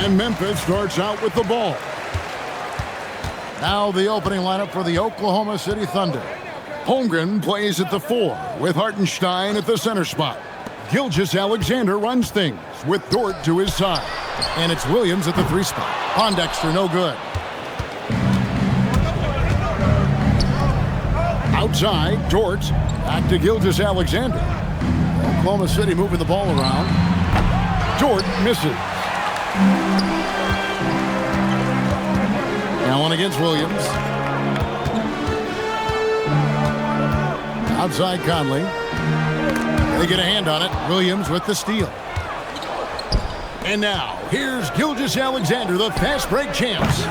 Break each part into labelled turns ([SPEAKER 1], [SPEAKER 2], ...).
[SPEAKER 1] And Memphis starts out with the ball. Now the opening lineup for the Oklahoma City Thunder. Holmgren plays at the 4 with Hartenstein at the center spot. Gilgeous-Alexander runs things with Dort to his side. And it's Williams at the 3 spot. Pondexter no good. Outside, Dort. Back to Gilgeous-Alexander. Oklahoma City moving the ball around. Dort misses. Allen against Williams. Outside Conley. They get a hand on it. Williams with the steal. And now, here's Gilgeous-Alexander, the fast break champs.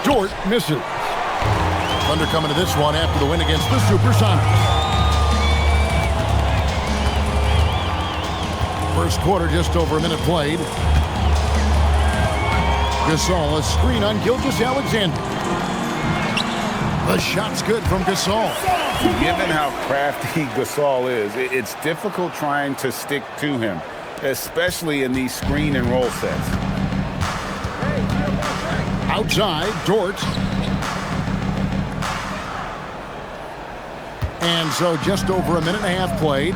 [SPEAKER 1] Dort misses. Thunder coming to this one after the win against the Supersonics. First quarter, just over a minute played. Gasol, a screen on Gilgeous-Alexander. The shot's good from Gasol.
[SPEAKER 2] Given how crafty Gasol is, it's difficult trying to stick to him, especially in these screen and roll sets.
[SPEAKER 1] Outside, Dort. And so just over a minute and a half played.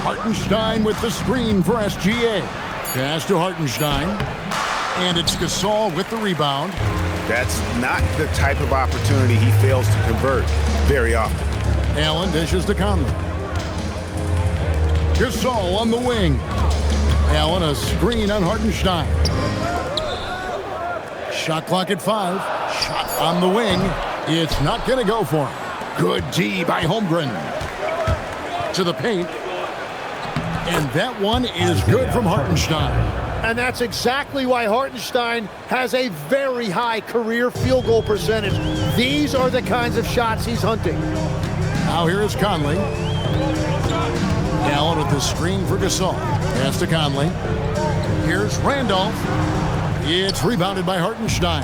[SPEAKER 1] Hartenstein with the screen for SGA. Pass to Hartenstein. And it's Gasol with the rebound.
[SPEAKER 2] That's not the type of opportunity he fails to convert very often.
[SPEAKER 1] Allen dishes to Conley. Gasol on the wing. Allen a screen on Hartenstein. Shot clock at 5. Shot on the wing. It's not going to go for him. Good D by Holmgren. To the paint. And that one is good from Hartenstein.
[SPEAKER 3] And that's exactly why Hartenstein has a very high career field goal percentage. These are the kinds of shots he's hunting.
[SPEAKER 1] Now here is Conley. Allen with the screen for Gasol. Pass to Conley. Here's Randolph. It's rebounded by Hartenstein.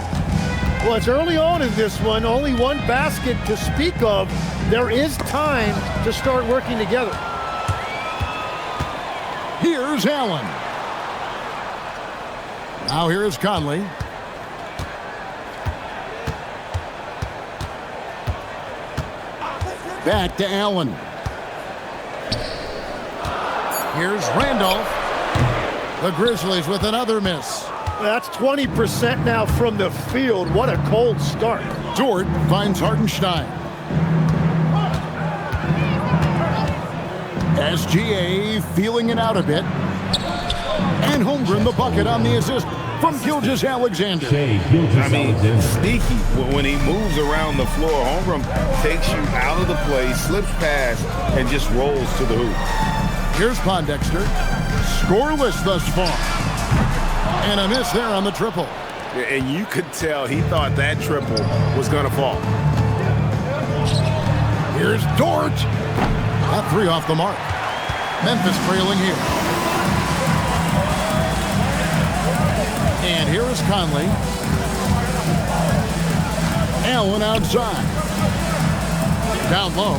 [SPEAKER 3] Well, it's early on in this one. Only one basket to speak of. There is time to start working together.
[SPEAKER 1] Here's Allen. Now here is Conley. Back to Allen. Here's Randolph. The Grizzlies with another miss.
[SPEAKER 3] That's 20% now from the field. What a cold start.
[SPEAKER 1] Dort finds Hartenstein. SGA feeling it out a bit. And Holmgren the bucket on the assist from Gilgeous-Alexander.
[SPEAKER 2] I mean, sneaky. When he moves around the floor, Holmgren takes you out of the play, slips past, and just rolls to the hoop.
[SPEAKER 1] Here's Pondexter. Scoreless thus far. And a miss there on the triple.
[SPEAKER 2] And you could tell he thought that triple was going to fall.
[SPEAKER 1] Here's Dort. That 3 off the mark. Memphis trailing here. And here is Conley. Allen outside. Down low.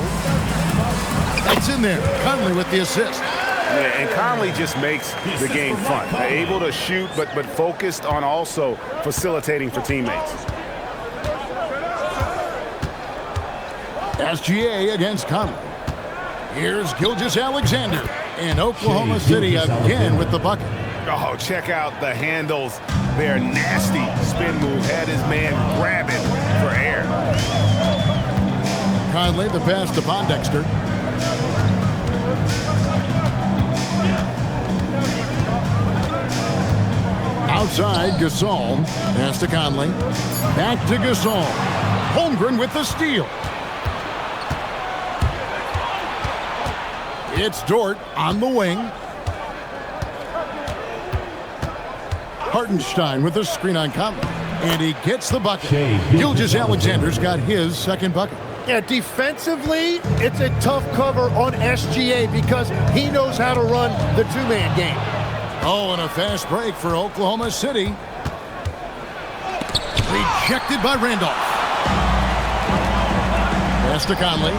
[SPEAKER 1] That's in there. Conley with the assist.
[SPEAKER 2] Yeah, and Conley just makes the game fun. Able to shoot, but focused on also facilitating for teammates.
[SPEAKER 1] SGA against Conley. Here's Gilgeous-Alexander. And Oklahoma City again with the bucket.
[SPEAKER 2] Oh, check out the handles. They're nasty spin move. Had his man grabbing for air.
[SPEAKER 1] Conley, the pass to Pondexter. Outside, Gasol. Pass to Conley. Back to Gasol. Holmgren with the steal. It's Dort on the wing. Hartenstein with the screen on Conley. And he gets the bucket. Gilgeous-Alexander's got his second bucket.
[SPEAKER 3] Yeah, defensively, it's a tough cover on SGA because he knows how to run the two-man game.
[SPEAKER 1] Oh, and a fast break for Oklahoma City. Rejected by Randolph. Pass to Conley.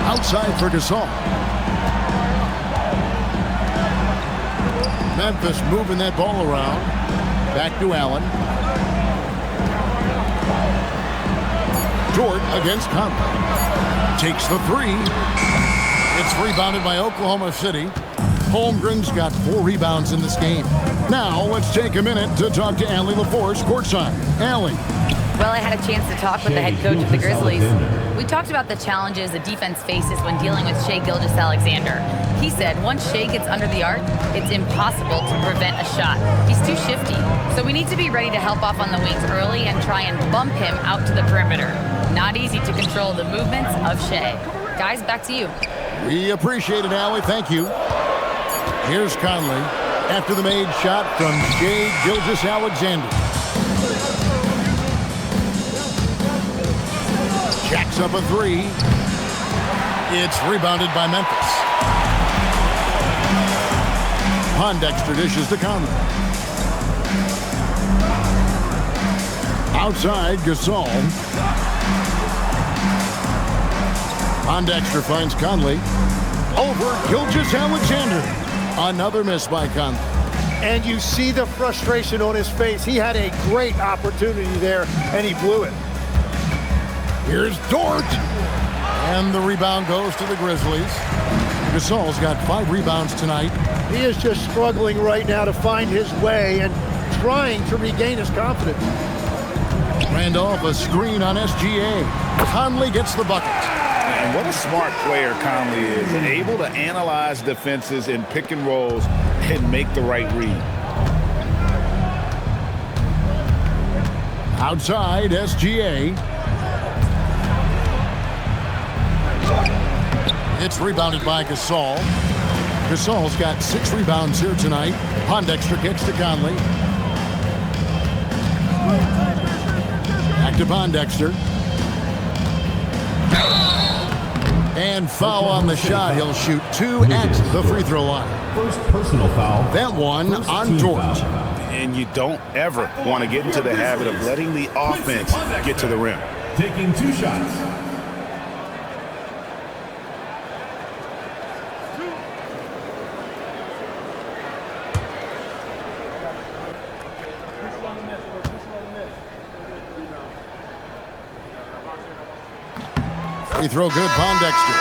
[SPEAKER 1] Outside for Gasol. Memphis moving that ball around. Back to Allen. Dort against Conley. Takes the three. It's rebounded by Oklahoma City. Holmgren's got 4 rebounds in this game. Now let's take a minute to talk to Allie LaForce courtside. Allie.
[SPEAKER 4] Well, I had a chance to talk with the head coach of the Grizzlies. We talked about the challenges the defense faces when dealing with Shai Gilgeous-Alexander. He said once Shai gets under the arc, it's impossible to prevent a shot. He's too shifty. So we need to be ready to help off on the wings early and try and bump him out to the perimeter. Not easy to control the movements of Shai. Guys, back to you.
[SPEAKER 1] We appreciate it, Allie. Thank you. Here's Conley after the made shot from Shai Gilgeous-Alexander. Jacks up a three. It's rebounded by Memphis. Pondexter dishes to Conley. Outside, Gasol. Pondexter finds Conley. Over Gilgeous-Alexander. Another miss by Conley.
[SPEAKER 3] And you see the frustration on his face. He had a great opportunity there, and he blew it.
[SPEAKER 1] Here's Dort. And the rebound goes to the Grizzlies. Gasol's got 5 rebounds tonight.
[SPEAKER 3] He is just struggling right now to find his way and trying to regain his confidence.
[SPEAKER 1] Randolph, a screen on SGA. Conley gets the bucket.
[SPEAKER 2] And what a smart player Conley is, and able to analyze defenses in pick and rolls and make the right read.
[SPEAKER 1] Outside, SGA. It's rebounded by Gasol. Gasol's got 6 rebounds here tonight. Pondexter kicks to Conley. Back to Pondexter. And foul on the shot. He'll shoot 2 at the free throw line.
[SPEAKER 5] First personal foul.
[SPEAKER 1] That one on Dort.
[SPEAKER 2] And you don't ever want to get into the habit of letting the offense get to the rim.
[SPEAKER 5] Taking 2 shots.
[SPEAKER 1] Free throw good, Pondexter.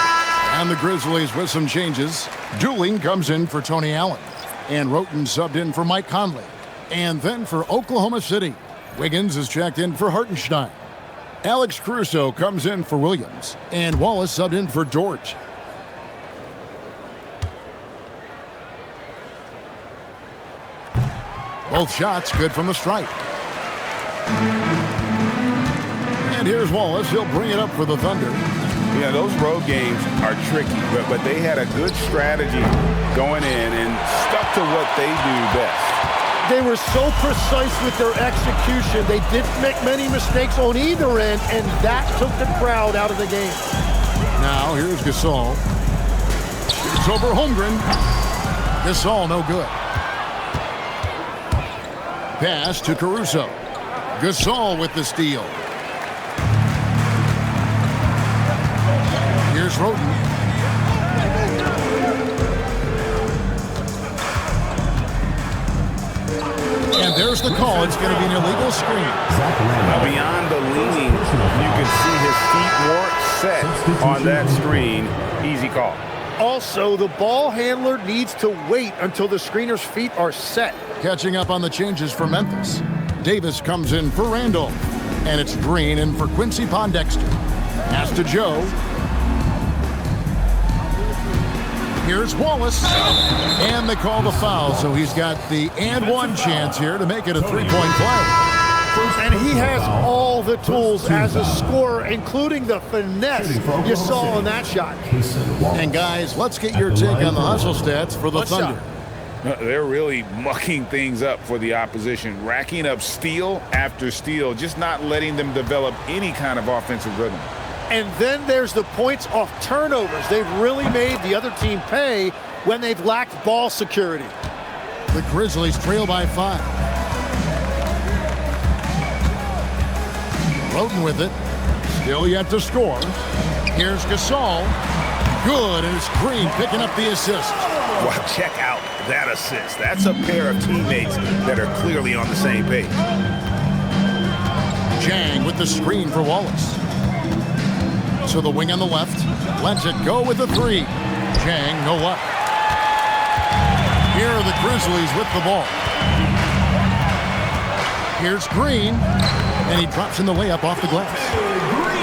[SPEAKER 1] And the Grizzlies with some changes. Dooling comes in for Tony Allen. And Roten subbed in for Mike Conley. And then for Oklahoma City, Wiggins is checked in for Hartenstein. Alex Caruso comes in for Williams. And Wallace subbed in for Dort. Both shots good from the stripe. And here's Wallace. He'll bring it up for the Thunder.
[SPEAKER 2] Yeah, those road games are tricky, but they had a good strategy going in and stuck to what they do best.
[SPEAKER 3] They were so precise with their execution. They didn't make many mistakes on either end, and that took the crowd out of the game.
[SPEAKER 1] Now here's Gasol. Shoots over Holmgren. Gasol no good. Pass to Caruso. Gasol with the steal. Here's Roten. And there's the call. It's going to be an illegal screen.
[SPEAKER 2] Now beyond the leaning, you can see his feet weren't set on that screen. Easy call.
[SPEAKER 3] Also, the ball handler needs to wait until the screener's feet are set.
[SPEAKER 1] Catching up on the changes for Memphis. Davis comes in for Randolph. And it's Green in for Quincy Pondexter. Pass to Joe. Here's Wallace. And they call the foul, so he's got the and one chance here to make it a 3-point play.
[SPEAKER 3] And he has all the tools as a scorer, including the finesse you saw in that shot.
[SPEAKER 1] And guys, let's get your take on the hustle stats for the Thunder.
[SPEAKER 2] They're really mucking things up for the opposition, racking up steal after steal, just not letting them develop any kind of offensive rhythm.
[SPEAKER 3] And then there's the points off turnovers. They've really made the other team pay when they've lacked ball security.
[SPEAKER 1] The Grizzlies trail by 5. Roten with it. Still yet to score. Here's Gasol. Good, and it's Green picking up the assist.
[SPEAKER 2] Well, check out that assist. That's a pair of teammates that are clearly on the same page.
[SPEAKER 1] Jang with the screen for Wallace. So the wing on the left lets it go with the three. Jang, no luck. Here are the Grizzlies with the ball. Here's Green, and he drops in the layup off the glass.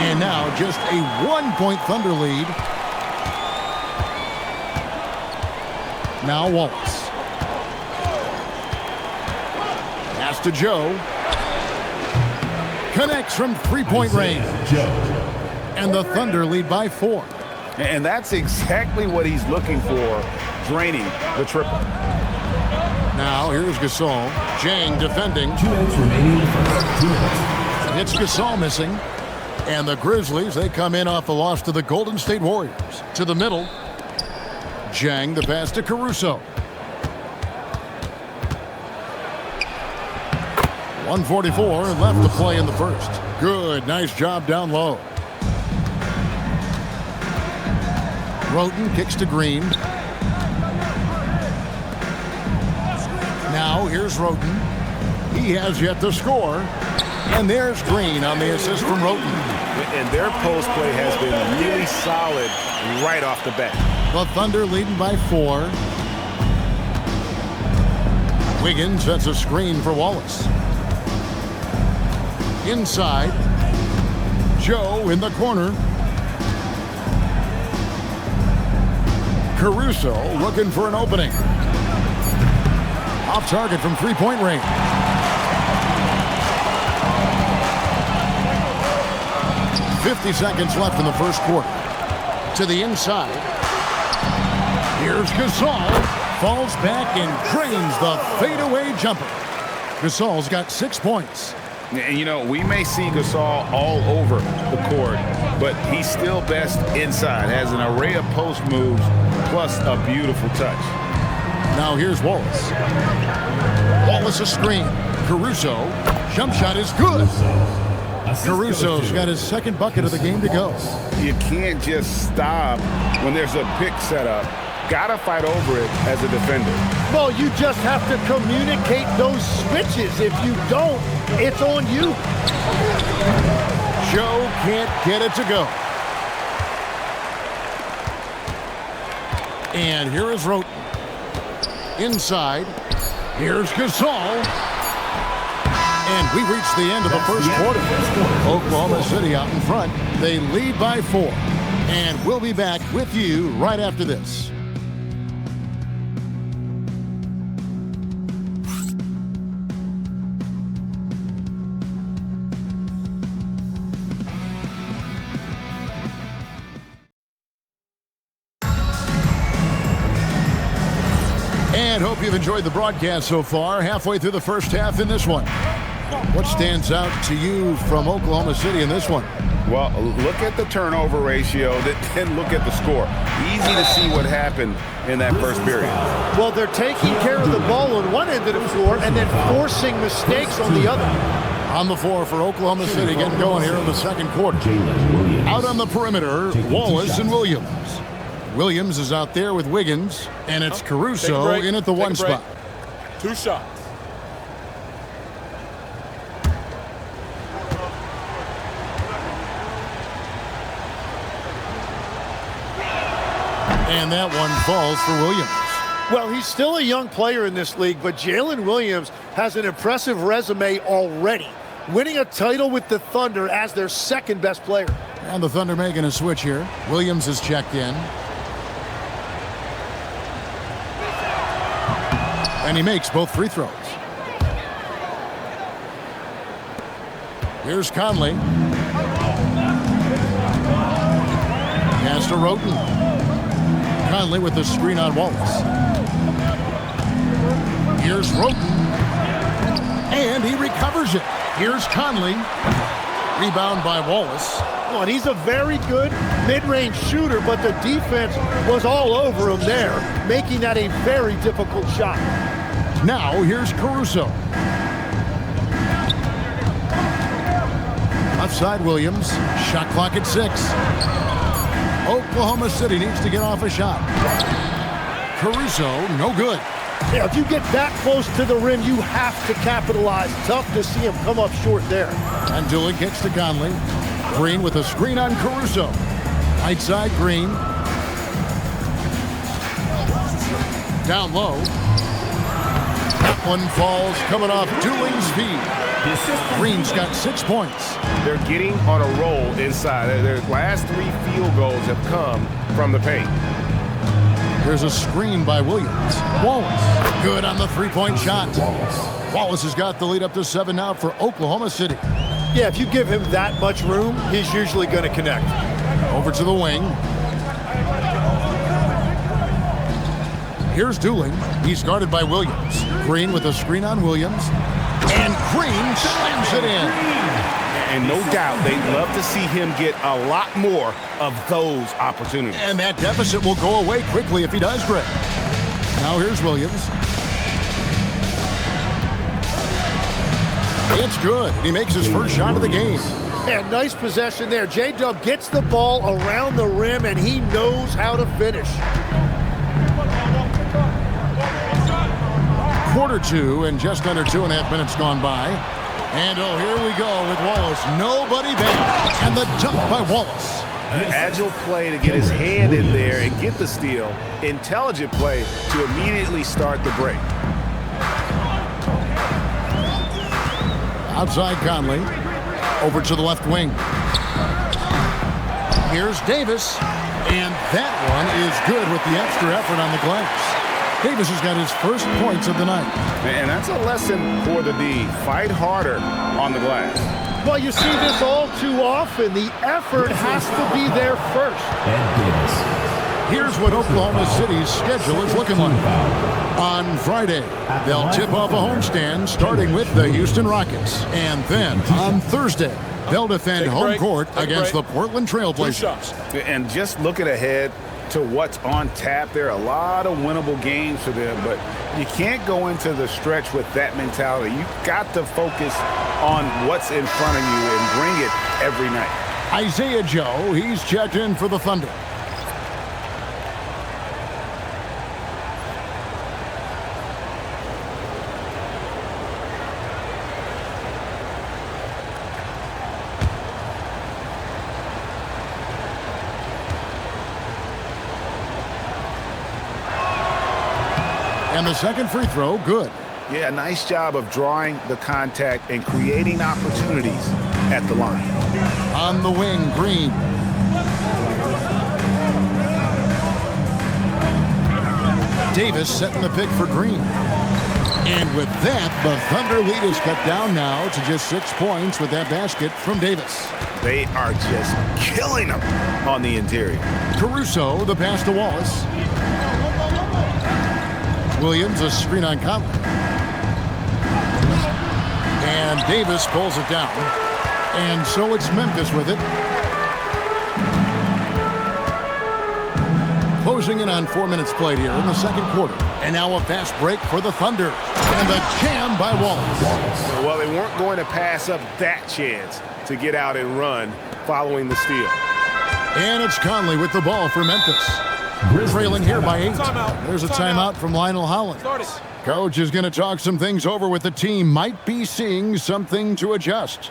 [SPEAKER 1] And now just a 1-point Thunder lead. Now Wallace. Pass to Joe. Connects from three-point range. And the Thunder lead by 4.
[SPEAKER 2] And that's exactly what he's looking for, draining the triple.
[SPEAKER 1] Now here's Gasol. Jang defending.
[SPEAKER 5] 2 minutes remaining in the first. 2 minutes.
[SPEAKER 1] It's Gasol missing. And the Grizzlies, they come in off a loss to the Golden State Warriors. To the middle. Jang, the pass to Caruso. 1:44 left to play in the first. Good, nice job down low. Roten kicks to Green. Now here's Roten. He has yet to score. And there's Green on the assist from Roten.
[SPEAKER 2] And their post play has been really solid right off the bat.
[SPEAKER 1] The Thunder leading by 4. Wiggins sets a screen for Wallace. Inside. Joe in the corner. Caruso looking for an opening. Off target from three-point range. .50 seconds left in the first quarter. To the inside. Here's Gasol. Falls back and drains the fadeaway jumper. Gasol's got 6 points.
[SPEAKER 2] And, you know, we may see Gasol all over the court, but he's still best inside. Has an array of post moves, plus a beautiful touch.
[SPEAKER 1] Now here's Wallace. Wallace a screen. Caruso. Jump shot is good. Caruso's got his second bucket of the game to go.
[SPEAKER 2] You can't just stop when there's a pick set up. Gotta fight over it as a defender.
[SPEAKER 3] Well, you just have to communicate those switches. If you don't, it's on you.
[SPEAKER 1] Joe can't get it to go. And here is Roten. Inside. Here's Gasol. And we reach the end of the first quarter. Oklahoma City out in front. They lead by 4. And we'll be back with you right after this. And hope you've enjoyed the broadcast so far. Halfway through the first half in this one. What stands out to you from Oklahoma City in this one?
[SPEAKER 2] Well, look at the turnover ratio, then look at the score. Easy to see what happened in that first period.
[SPEAKER 3] Well, they're taking care of the ball on one end of the floor and then forcing mistakes on the other.
[SPEAKER 1] On the floor for Oklahoma City, getting going here in the second quarter. Out on the perimeter, Wallace and Williams. Williams is out there with Wiggins, and it's Caruso in at the 1 spot.
[SPEAKER 6] 2 shots.
[SPEAKER 1] And that one falls for Williams.
[SPEAKER 3] Well, he's still a young player in this league, but Jalen Williams has an impressive resume already, winning a title with the Thunder as their second best player.
[SPEAKER 1] And the Thunder making a switch here. Williams is checked in. And he makes both free throws. Here's Conley. Pass to Roten. Conley with the screen on Wallace. Here's Roten. And he recovers it. Here's Conley. Rebound by Wallace.
[SPEAKER 3] Oh, and he's a very good mid-range shooter, but the defense was all over him there, making that a very difficult shot.
[SPEAKER 1] Now here's Caruso. Left side Williams. Shot clock at 6. Oklahoma City needs to get off a shot. Caruso, no good.
[SPEAKER 3] Yeah, if you get that close to the rim, you have to capitalize. Tough to see him come up short there.
[SPEAKER 1] And Dillon kicks to Conley. Green with a screen on Caruso. Right side, Green. Down low. That one falls coming off Dooling's feet. Green's got 6 points.
[SPEAKER 2] They're getting on a roll inside. Their last 3 field goals have come from the paint.
[SPEAKER 1] There's a screen by Williams. Wallace, good on the three-point shot. Wallace has got the lead up to 7 now for Oklahoma City.
[SPEAKER 3] Yeah, if you give him that much room, he's usually going to connect.
[SPEAKER 1] Over to the wing. Here's Dooling. He's guarded by Williams. Green with a screen on Williams. And Green slams it in.
[SPEAKER 2] And no doubt they'd love to see him get a lot more of those opportunities.
[SPEAKER 1] And that deficit will go away quickly if he does, Greg. Now here's Williams. It's good. He makes his first shot of the game.
[SPEAKER 3] And nice possession there. J-Dub gets the ball around the rim, and he knows how to finish.
[SPEAKER 1] Quarter 2 and just under 2.5 minutes gone by. And oh, here we go with Wallace. Nobody there. And the dunk by Wallace.
[SPEAKER 2] Agile play to get his hand in there and get the steal. Intelligent play to immediately start the break.
[SPEAKER 1] Outside Conley. Over to the left wing. Here's Davis. And that one is good with the extra effort on the glass. Davis has got his first points of the night.
[SPEAKER 2] And that's a lesson for the D. Fight harder on the glass.
[SPEAKER 3] Well, you see this all too often. The effort has to be there first.
[SPEAKER 1] Here's what Oklahoma City's schedule is looking like. On Friday, they'll tip off a homestand starting with the Houston Rockets. And then on Thursday, they'll defend home court against the Portland Trailblazers.
[SPEAKER 2] And just looking ahead to what's on tap, there are a lot of winnable games for them, but you can't go into the stretch with that mentality. You've got to focus on what's in front of you and bring it every night.
[SPEAKER 1] Isaiah Joe, he's checked in for the Thunder. And the second free throw, good.
[SPEAKER 2] Yeah, nice job of drawing the contact and creating opportunities at the line.
[SPEAKER 1] On the wing, Green. Davis setting the pick for Green. And with that, the Thunder lead is cut down now to just 6 points with that basket from Davis.
[SPEAKER 2] They are just killing them on the interior.
[SPEAKER 1] Caruso, the pass to Wallace. Williams, a screen on Conley. And Davis pulls it down. And so it's Memphis with it. Closing in on 4 minutes played here in the second quarter. And now a fast break for the Thunder. And the jam by Wallace.
[SPEAKER 2] Well, they weren't going to pass up that chance to get out and run following the steal.
[SPEAKER 1] And it's Conley with the ball for Memphis. Trailing here by 8. There's a timeout from Lionel Holland. Coach is going to talk some things over with the team. Might be seeing something to adjust.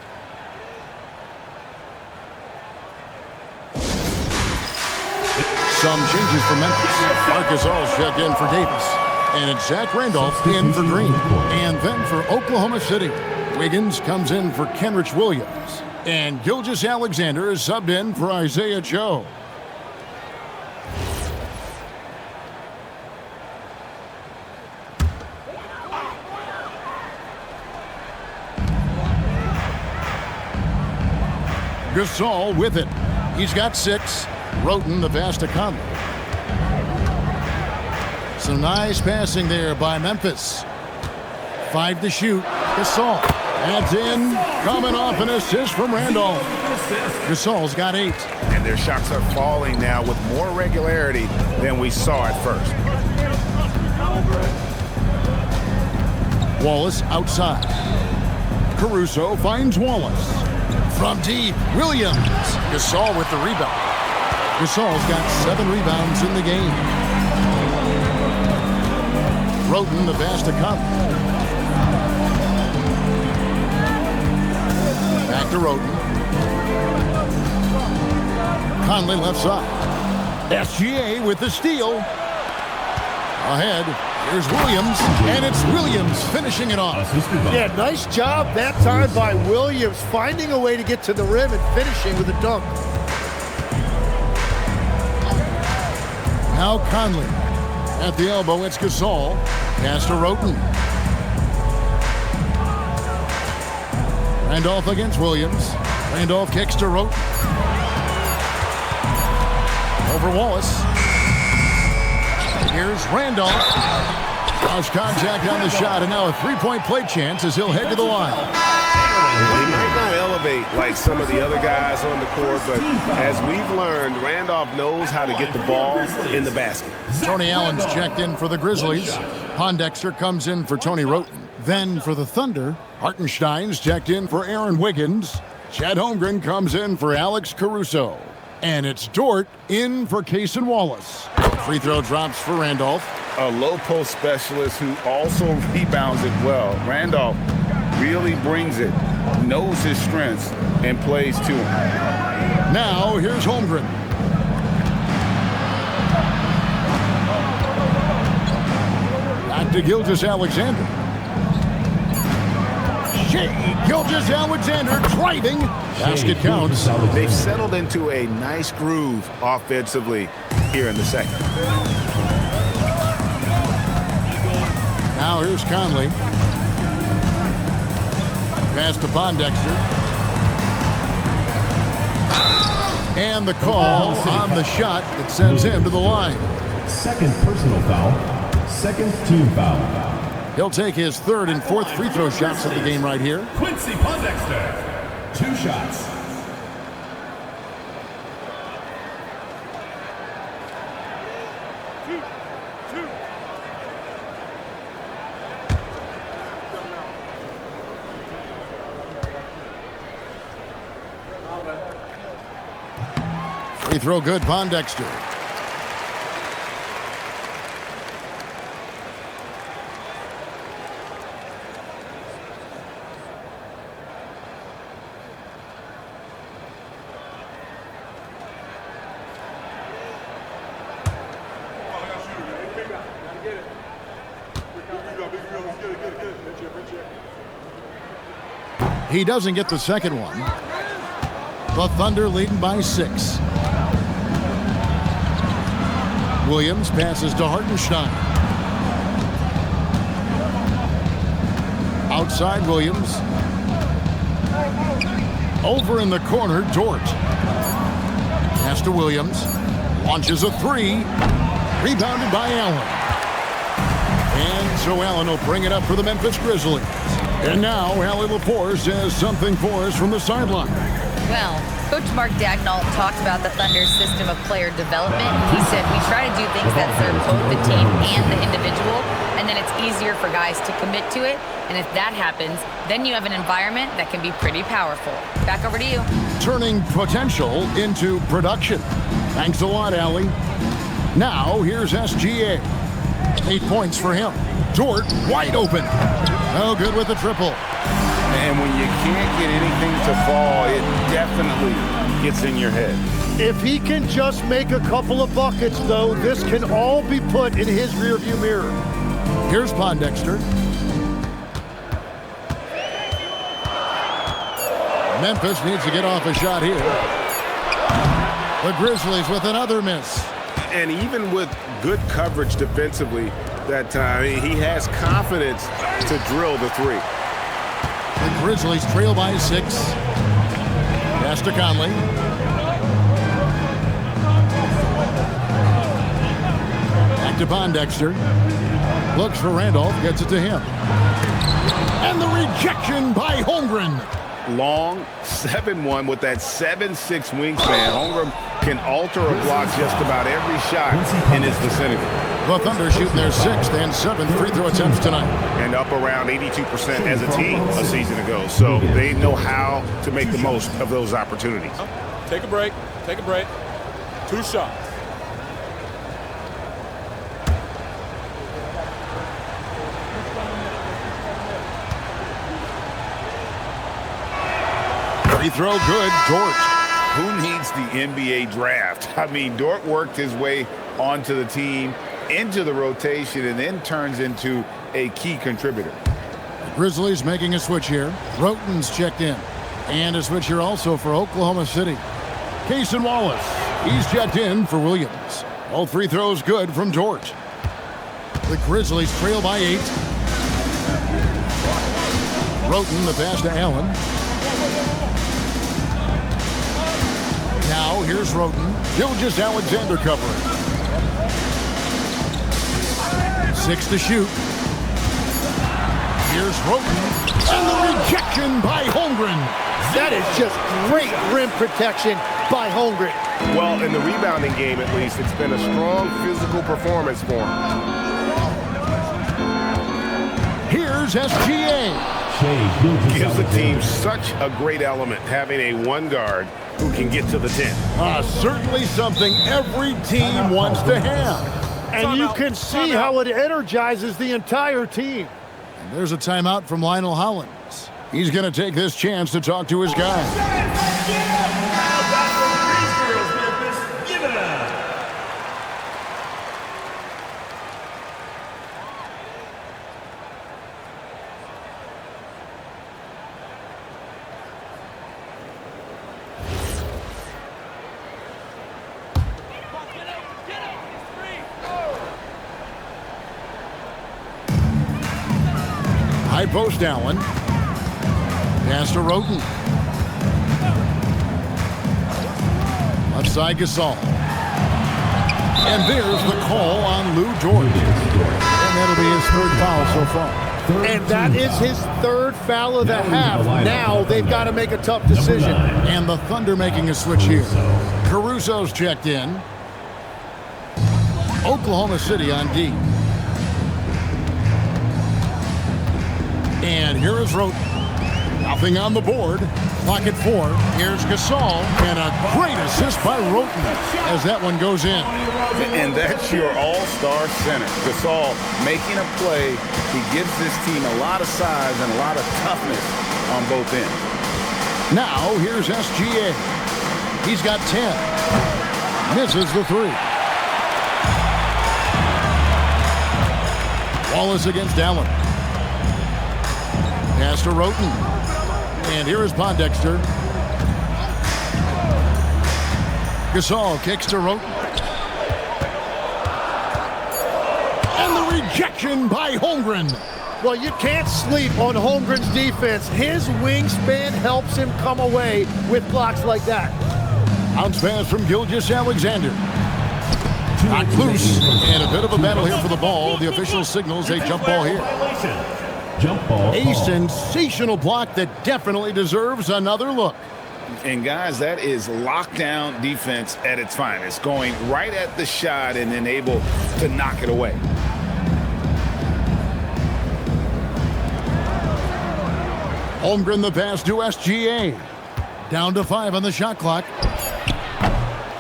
[SPEAKER 1] Some changes for Memphis. Marcus All's checked in for Davis. And it's Zach Randolph in for Green. And then for Oklahoma City, Wiggins comes in for Kenrich Williams. And Gilgeous-Alexander is subbed in for Isaiah Joe. Gasol with it. He's got 6. Roten the pass to Conley. Some nice passing there by Memphis. 5 to shoot. Gasol. That's in. Coming off an assist from Randolph. Gasol's got 8.
[SPEAKER 2] And their shots are falling now with more regularity than we saw at first.
[SPEAKER 1] Wallace outside. Caruso finds Wallace. From deep, Williams. Gasol with the rebound. Gasol's got 7 rebounds in the game. Roten, the pass to Conley. Back to Roten. Conley left side. SGA with the steal. Ahead, here's Williams, and it's Williams finishing it off.
[SPEAKER 3] Yeah, nice job that time by Williams, finding a way to get to the rim and finishing with a dunk.
[SPEAKER 1] Now Conley. At the elbow, it's Gasol. Pass to Roten. Randolph against Williams. Randolph kicks to Roten. Over Wallace. Here's Randolph. Cross contact on the shot, and now a three-point play chance as he'll head to the line.
[SPEAKER 6] He might not elevate like some of the other guys on the court, but as we've learned, Randolph knows how to get the ball in the basket.
[SPEAKER 1] Tony Allen's checked in for the Grizzlies. Pondexter comes in for Tony Roten. Then for the Thunder, Hartenstein's checked in for Aaron Wiggins. Chad Holmgren comes in for Alex Caruso. And it's Dort in for Cason Wallace. Free throw drops for Randolph.
[SPEAKER 2] A low post specialist who also rebounds it well. Randolph really brings it, knows his strengths, and plays to him.
[SPEAKER 1] Now here's Holmgren. Back to Gilgeous-Alexander. Shea Gilgeous-Alexander driving. Basket counts.
[SPEAKER 6] They've settled into a nice groove offensively here in the second.
[SPEAKER 1] Now here's Conley. Pass to Pondexter. And the call on the shot that sends him to the line.
[SPEAKER 5] Second personal foul. Second team foul.
[SPEAKER 1] He'll take his third and fourth free throw shots of the game right here.
[SPEAKER 5] Quincy Pondexter. 2 shots.
[SPEAKER 1] Free throw good, Pondexter. He doesn't get the second one. The Thunder leading by 6. Williams passes to Hartenstein. Outside Williams. Over in the corner, Dort. Pass to Williams. Launches a 3. Rebounded by Allen. And so Allen will bring it up for the Memphis Grizzlies. And now, Allie Lepore says something for us from the sideline.
[SPEAKER 4] Well, Coach Mark Dagnall talked about the Thunder's system of player development. He said, we try to do things that serve both the team and the individual, and then it's easier for guys to commit to it. And if that happens, then you have an environment that can be pretty powerful. Back over to you.
[SPEAKER 1] Turning potential into production. Thanks a lot, Allie. Now, here's SGA. 8 points for him. Dort wide open. No good with the triple.
[SPEAKER 2] And when you can't get anything to fall, it definitely gets in your head.
[SPEAKER 3] If he can just make a couple of buckets, though, this can all be put in his rearview mirror.
[SPEAKER 1] Here's Pondexter. Memphis needs to get off a shot here. The Grizzlies with another miss.
[SPEAKER 6] And even with good coverage defensively that time, he has confidence to drill the 3.
[SPEAKER 1] The Grizzlies trail by 6. Pass to Conley. Back to Pondexter. Looks for Randolph, gets it to him. And the rejection by Holmgren.
[SPEAKER 2] Long 7-1 with that 7'6" wingspan. Holmgren can alter a block just about every shot in his vicinity.
[SPEAKER 1] The Thunder shooting their 6th and 7th free throw attempts tonight.
[SPEAKER 6] And up around 82% as a team a season ago. So they know how to make the most of those opportunities.
[SPEAKER 7] Take a break. Take a break. 2 shots.
[SPEAKER 1] Free throw good, Dort.
[SPEAKER 2] Who needs the NBA draft? I mean, Dort worked his way onto the team, into the rotation, and then turns into a key contributor.
[SPEAKER 1] Grizzlies making a switch here. Roten's checked in. And a switch here also for Oklahoma City. Cason Wallace, he's checked in for Williams. All free throws good from Dort. The Grizzlies trail by 8. Roten, the pass to Allen. Now here's Roten. Gilgeous Alexander covering. 6 to shoot. Here's Roten. And the rejection by Holmgren.
[SPEAKER 3] That is just great rim protection by Holmgren.
[SPEAKER 6] Well, in the rebounding game, at least, it's been a strong physical performance for him.
[SPEAKER 1] Here's SGA.
[SPEAKER 6] Gives the team such a great element having a 1 guard who can get to the 10.
[SPEAKER 1] Certainly something every team wants to have.
[SPEAKER 3] And you can see how it energizes the entire team.
[SPEAKER 1] And there's a timeout from Lionel Hollins. He's going to take this chance to talk to his guys. High post Allen. Pass to Roten. Left side Gasol. And there's the call on Lou Dort. And that'll be his 3rd foul so far.
[SPEAKER 3] And that is his 3rd foul of the half. Now they've got to make a tough decision.
[SPEAKER 1] And the Thunder making a switch here. Caruso's checked in. Oklahoma City on D. And here is Roten. Nothing on the board. Pocket 4. Here's Gasol. And a great assist by Roten as that one goes in.
[SPEAKER 2] And that's your all-star center. Gasol making a play. He gives this team a lot of size and a lot of toughness on both ends.
[SPEAKER 1] Now here's SGA. He's got 10. Misses the 3. Wallace against Allen. Pass to Roten. And here is Pondexter. Gasol kicks to Roten. And the rejection by Holmgren.
[SPEAKER 3] Well, you can't sleep on Holmgren's defense. His wingspan helps him come away with blocks like that.
[SPEAKER 1] Bounce pass from Gilgeous Alexander. Knocked loose. And a bit of a battle here for the ball. The official signals a jump ball here.
[SPEAKER 5] Jump ball.
[SPEAKER 1] A sensational block that definitely deserves another look.
[SPEAKER 2] And guys, that is lockdown defense at its finest. Going right at the shot and then able to knock it away.
[SPEAKER 1] Holmgren the pass to SGA. Down to 5 on the shot clock.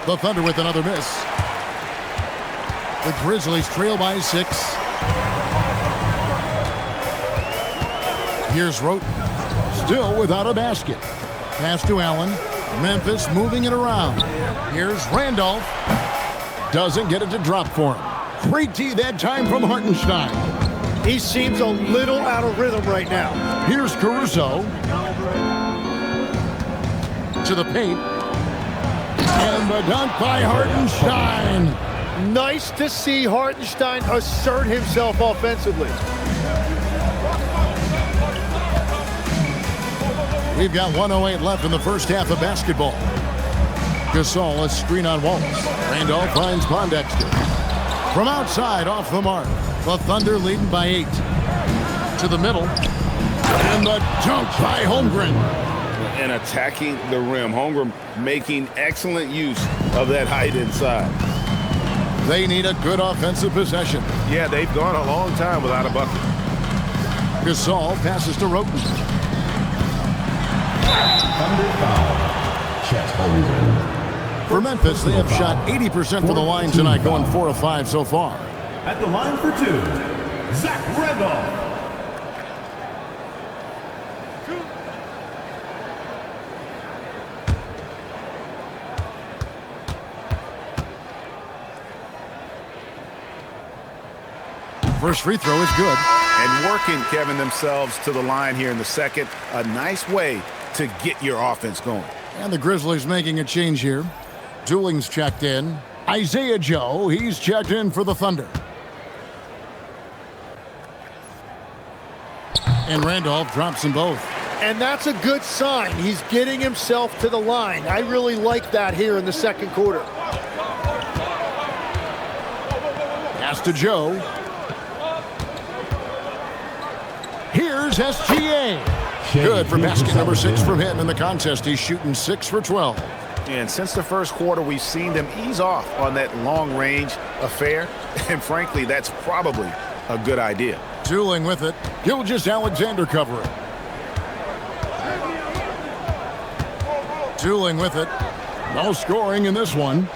[SPEAKER 1] The Thunder with another miss. The Grizzlies trail by 6. Here's Roten. Still without a basket. Pass to Allen. Memphis moving it around. Here's Randolph. Doesn't get it to drop for him. Great tee that time from Hartenstein.
[SPEAKER 3] He seems a little out of rhythm right now.
[SPEAKER 1] Here's Caruso. To the paint. And the dunk by Hartenstein.
[SPEAKER 3] Nice to see Hartenstein assert himself offensively.
[SPEAKER 1] We've got 1:08 left in the first half of basketball. Gasol, a screen on Wallace. Randolph finds Pondexter. From outside, off the mark. The Thunder leading by 8. To the middle. And the dunk by Holmgren.
[SPEAKER 2] And attacking the rim. Holmgren making excellent use of that height inside.
[SPEAKER 1] They need a good offensive possession.
[SPEAKER 6] Yeah, they've gone a long time without a bucket.
[SPEAKER 1] Gasol passes to Roten.
[SPEAKER 5] Thunder foul. Chet Holmgren.
[SPEAKER 1] For Memphis, they have shot 80% from the line tonight, going 4 of 5 so far.
[SPEAKER 5] At the line for 2, Zach Randolph.
[SPEAKER 1] First free throw is good.
[SPEAKER 2] And working, Kevin, themselves to the line here in the second. A nice way to get your offense going.
[SPEAKER 1] And the Grizzlies making a change here. Dooling's checked in. Isaiah Joe, he's checked in for the Thunder. And Randolph drops them both.
[SPEAKER 3] And that's a good sign. He's getting himself to the line. I really like that here in the second quarter.
[SPEAKER 1] Pass to Joe. Here's SGA. Good for basket number 6 from him in the contest. He's shooting 6 for 12.
[SPEAKER 2] And since the first quarter, we've seen them ease off on that long-range affair. And frankly, that's probably a good idea.
[SPEAKER 1] Dooling with it. Gilgeous-Alexander covering. Dooling with it. No scoring in this one.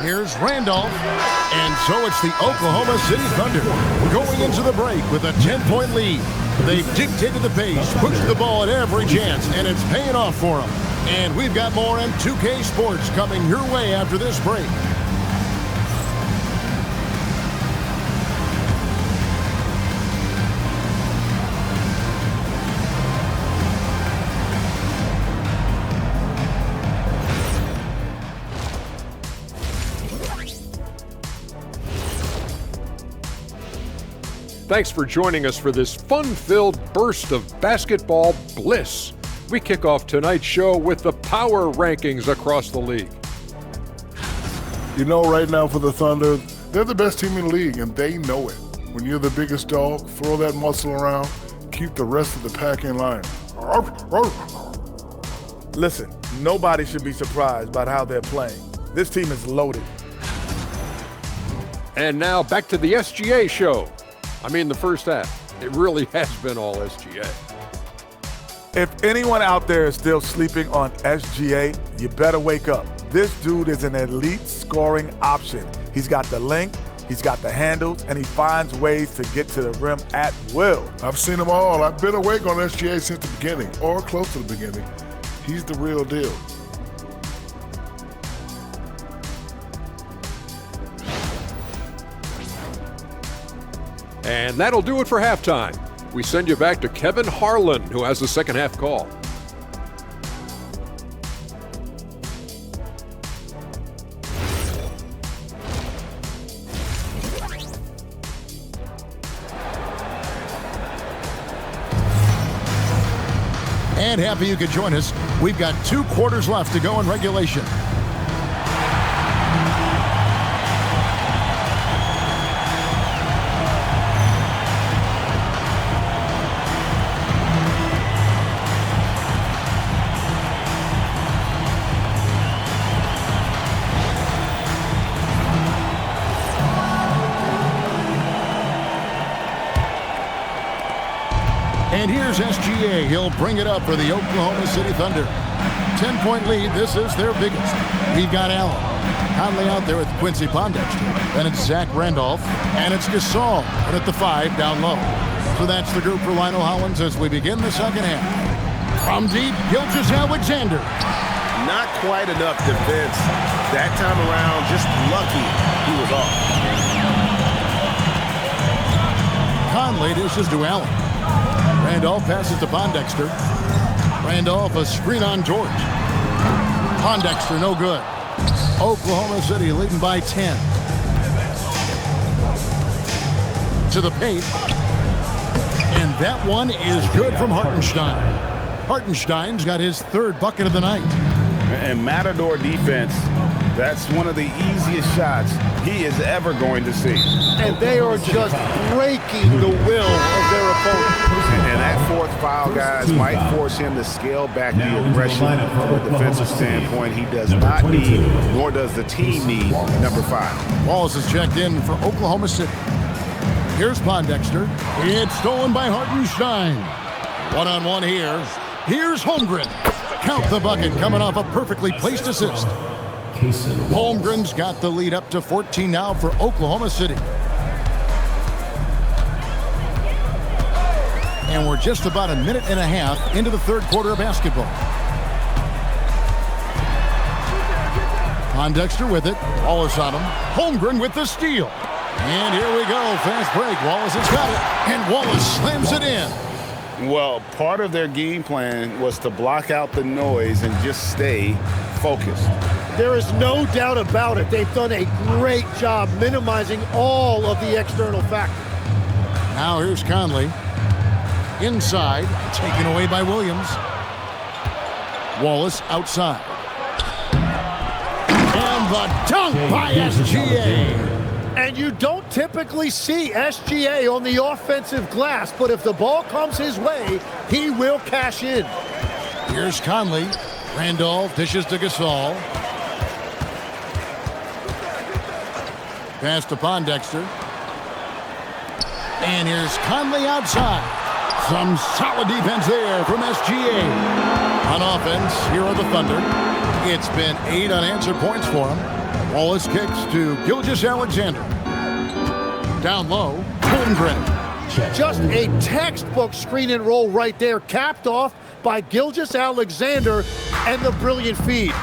[SPEAKER 1] Here's Randolph. And so it's the Oklahoma City Thunder going into the break with a 10-point lead. They've dictated the pace, pushed the ball at every chance, and it's paying off for them. And we've got more M2K Sports coming your way after this break.
[SPEAKER 7] Thanks for joining us for this fun-filled burst of basketball bliss. We kick off tonight's show with the power rankings across the league.
[SPEAKER 8] You know, right now for the Thunder, they're the best team in the league, and they know it. When you're the biggest dog, throw that muscle around, keep the rest of the pack in line.
[SPEAKER 9] Listen, nobody should be surprised by how they're playing. This team is loaded.
[SPEAKER 7] And now back to the SGA show. I mean, the first half, it really has been all SGA.
[SPEAKER 9] If anyone out there is still sleeping on SGA, you better wake up. This dude is an elite scoring option. He's got the length, he's got the handles, and he finds ways to get to the rim at will.
[SPEAKER 8] I've seen them all. I've been awake on SGA since the beginning, or close to the beginning. He's the real deal.
[SPEAKER 7] And that'll do it for halftime. We send you back to Kevin Harlan, who has the second half call.
[SPEAKER 1] And happy you could join us. We've got 2 quarters left to go in regulation. And here's SGA. He'll bring it up for the Oklahoma City Thunder. 10-point lead. This is their biggest. We've got Allen. Conley out there with Quincy Pondexter. Then it's Zach Randolph. And it's Gasol. And at the 5 down low. So that's the group for Lionel Hollins as we begin the second half. From deep, Gilgeous-Alexander.
[SPEAKER 6] Not quite enough defense that time around. Just lucky he was off.
[SPEAKER 1] Conley dishes to Allen. Randolph passes to Pondexter. Randolph a screen on George. Pondexter no good. Oklahoma City leading by 10. To the paint. And that one is good from Hartenstein. Hartenstein's got his 3rd bucket of the night.
[SPEAKER 2] And Matador defense, that's one of the easiest shots he is ever going to see.
[SPEAKER 3] And they are just breaking the will of their opponent.
[SPEAKER 2] And that 4th foul, guys, might force him to scale back the aggression from a defensive standpoint. He does not need, nor does the team need, number 5.
[SPEAKER 1] Walls is checked in for Oklahoma City. Here's Pondexter. It's stolen by Hartenstein. One-on-one here. Here's Holmgren. Count the bucket coming off a perfectly placed assist. Holmgren's got the lead up to 14 now for Oklahoma City. And we're just about a minute and a half into the third quarter of basketball. Pondexter with it. Wallace on him. Holmgren with the steal. And here we go. Fast break. Wallace has got it. And Wallace slams it in.
[SPEAKER 2] Well, part of their game plan was to block out the noise and just stay focused.
[SPEAKER 3] There is no doubt about it. They've done a great job minimizing all of the external factors.
[SPEAKER 1] Now here's Conley. Inside. Taken away by Williams. Wallace outside. And the dunk by SGA. And you don't typically see SGA on the offensive glass, but if the ball comes his way, he will cash in. Here's Conley. Randolph dishes to Gasol. Pass to Pondexter. And here's Conley outside. Some solid defense there from SGA. On offense, here are the Thunder. It's been 8 unanswered points for him. Wallace kicks to Gilgeous-Alexander. Down low, Holmgren. Just a textbook screen and roll right there, capped off by Gilgeous-Alexander and the brilliant feed.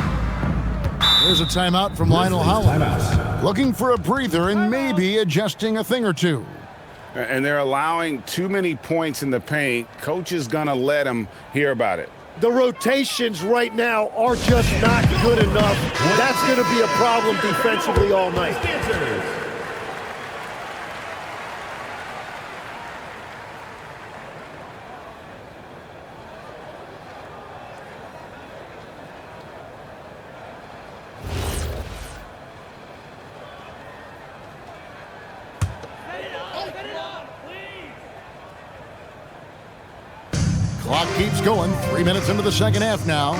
[SPEAKER 1] Here's a timeout from Lionel Hollins. Looking for a breather and maybe adjusting a thing or two.
[SPEAKER 2] And they're allowing too many points in the paint. Coach is going to let them hear about it.
[SPEAKER 3] The rotations right now are just not good enough. That's going to be a problem defensively all night.
[SPEAKER 1] Clock keeps going. 3 minutes into the second half now.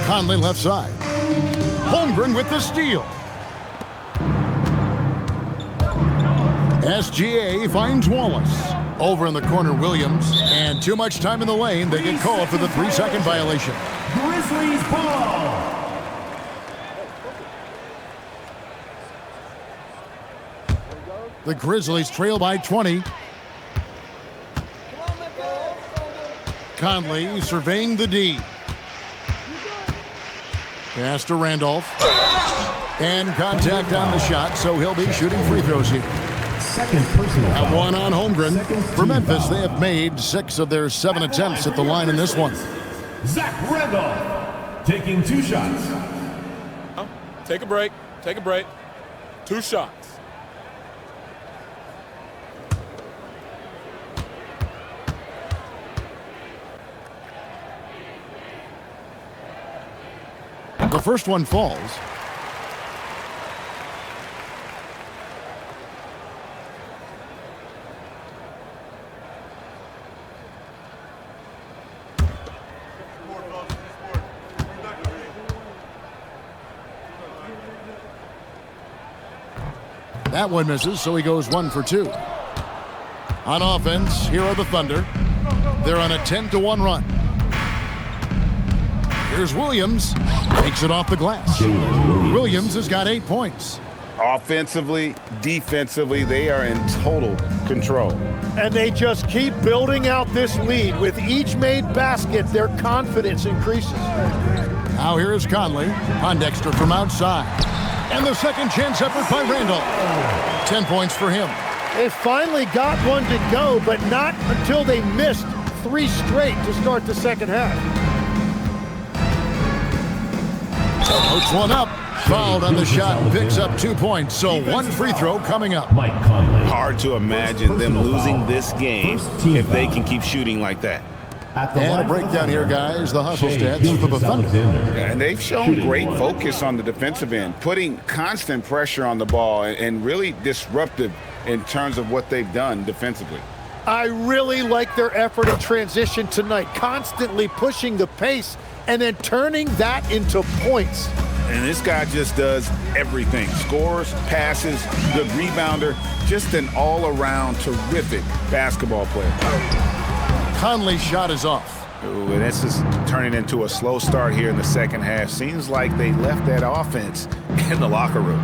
[SPEAKER 1] Conley left side. Holmgren with the steal. SGA finds Wallace. Over in the corner, Williams. And too much time in the lane. They get called for the 3-second violation.
[SPEAKER 5] Grizzlies ball.
[SPEAKER 1] The Grizzlies trail by 20. Conley surveying the D. Pass to Randolph. And contact on the shot, so he'll be shooting free throws here.
[SPEAKER 5] Second personal
[SPEAKER 1] At
[SPEAKER 5] foul.
[SPEAKER 1] one on Holmgren.
[SPEAKER 5] Second
[SPEAKER 1] For Memphis,
[SPEAKER 5] foul.
[SPEAKER 1] they have made 6 of their 7 attempts at the line in this one.
[SPEAKER 5] Zach Randolph taking 2 shots.
[SPEAKER 10] Take a break. Take a break. 2 shots.
[SPEAKER 1] The first one falls. That one misses, so he goes 1 for 2. On offense, here are the Thunder. They're on a 10-1 run. Here's Williams. Takes it off the glass. Williams has got 8 points.
[SPEAKER 2] Offensively, defensively, they are in total control.
[SPEAKER 3] And they just keep building out this lead. With each made basket, their confidence increases.
[SPEAKER 1] Now here is Conley. Pondexter from outside. And the second chance effort by Randolph. 10 points for him.
[SPEAKER 3] They finally got one to go, but not until they missed 3 straight to start the second half.
[SPEAKER 1] Hooks one up. Fouled on the shot. Picks up 2 points. So 1 free throw coming up.
[SPEAKER 5] Mike Conley.
[SPEAKER 2] Hard to imagine them losing this game if they can keep shooting like that.
[SPEAKER 1] And a breakdown here, guys. The hustle stats for the Thunder.
[SPEAKER 2] And they've shown great focus on the defensive end, putting constant pressure on the ball and really disruptive in terms of what they've done defensively.
[SPEAKER 3] I really like their effort in transition tonight, constantly pushing the pace and then turning that into points.
[SPEAKER 2] And this guy just does everything. Scores, passes, good rebounder, just an all-around terrific basketball player.
[SPEAKER 1] Conley's shot is off.
[SPEAKER 2] Ooh, and this is turning into a slow start here in the second half. Seems like they left that offense in the locker room.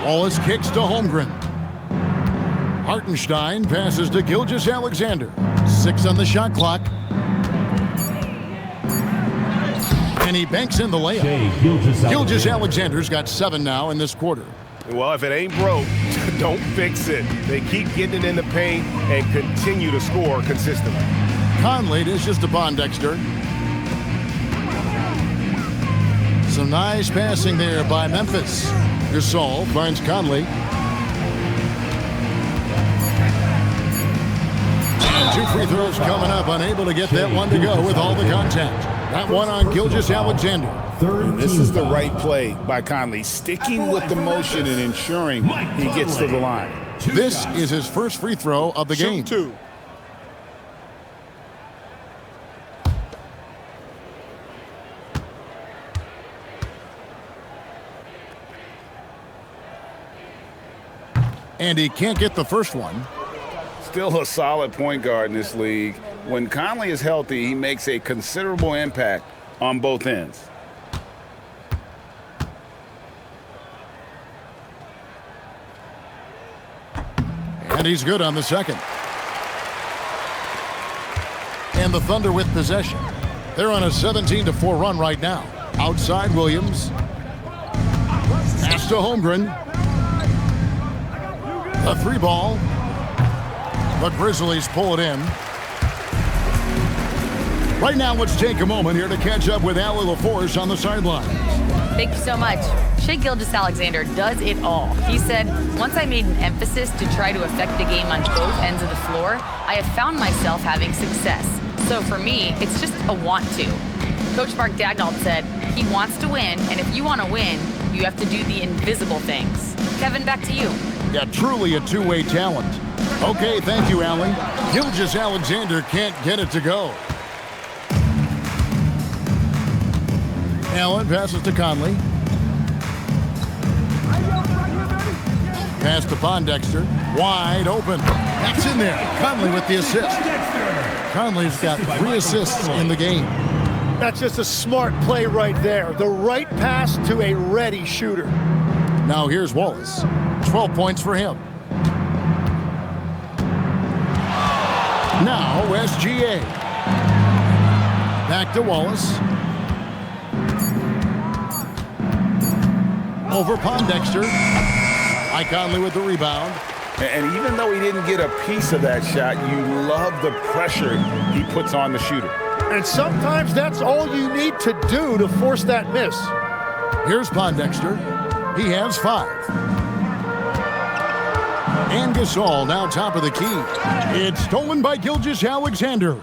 [SPEAKER 1] Wallace kicks to Holmgren. Hartenstein passes to Gilgeous-Alexander. 6 on the shot clock. And he banks in the layup. Gilgeous-Alexander's got 7 now in this quarter.
[SPEAKER 6] Well, if it ain't broke, don't fix it. They keep getting it in the paint and continue to score consistently.
[SPEAKER 1] Conley dishes to Pondexter. Some nice passing there by Memphis. Gasol finds Conley. And 2 free throws coming up. Unable to get that one to go with all the contact. That one on Gilgeous-Alexander.
[SPEAKER 2] This is the right play by Conley, sticking with the motion and ensuring he gets to the line.
[SPEAKER 1] This is his first free throw of the game.
[SPEAKER 10] Shoot 2.
[SPEAKER 1] And he can't get the first one.
[SPEAKER 2] Still a solid point guard in this league. When Conley is healthy, he makes a considerable impact on both ends.
[SPEAKER 1] And he's good on the second. And the Thunder with possession. They're on a 17-4 run right now. Outside Williams. Pass to Holmgren. A 3 ball. The Grizzlies pull it in. Right now, let's take a moment here to catch up with Allie LaForce on the sideline.
[SPEAKER 4] Thank you so much. Shai Gilgeous-Alexander does it all. He said, once I made an emphasis to try to affect the game on both ends of the floor, I have found myself having success. So for me, it's just a want to. Coach Mark Dagnall said, he wants to win, and if you want to win, you have to do the invisible things. Kevin, back to you.
[SPEAKER 1] Yeah, truly a two-way talent. Okay, thank you, Allie. Gilgeous-Alexander can't get it to go. Allen passes to Conley. Pass to Pondexter. Wide open. That's in there. Conley with the assist. Conley's got 3 assists in the game.
[SPEAKER 3] That's just a smart play right there. The right pass to a ready shooter.
[SPEAKER 1] Now here's Wallace. 12 points for him. Now SGA. Back to Wallace. Over Pondexter. Conley with the rebound.
[SPEAKER 2] And even though he didn't get a piece of that shot, you love the pressure he puts on the shooter.
[SPEAKER 3] And sometimes that's all you need to do to force that miss.
[SPEAKER 1] Here's Pondexter. He has 5. And Gasol now top of the key. It's stolen by Gilgeous-Alexander.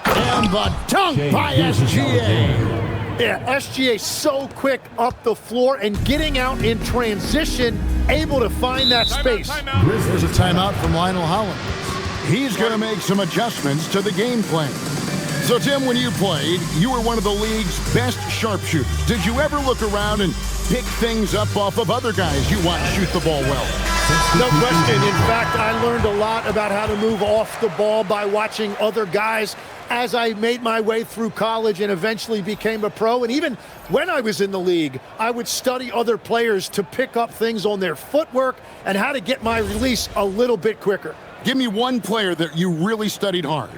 [SPEAKER 1] And the dunk by SGA.
[SPEAKER 3] Yeah, SGA so quick up the floor and getting out in transition, able to find that space.
[SPEAKER 1] There's a timeout from Lionel Hollins. He's going to make some adjustments to the game plan. So, Tim, when you played, you were one of the league's best sharpshooters. Did you ever look around and pick things up off of other guys you watch shoot the ball well?
[SPEAKER 3] No question. In fact, I learned a lot about how to move off the ball by watching other guys as I made my way through college and eventually became a pro. And even when I was in the league, I would study other players to pick up things on their footwork and how to get my release a little bit quicker.
[SPEAKER 1] Give me one player that you really studied hard.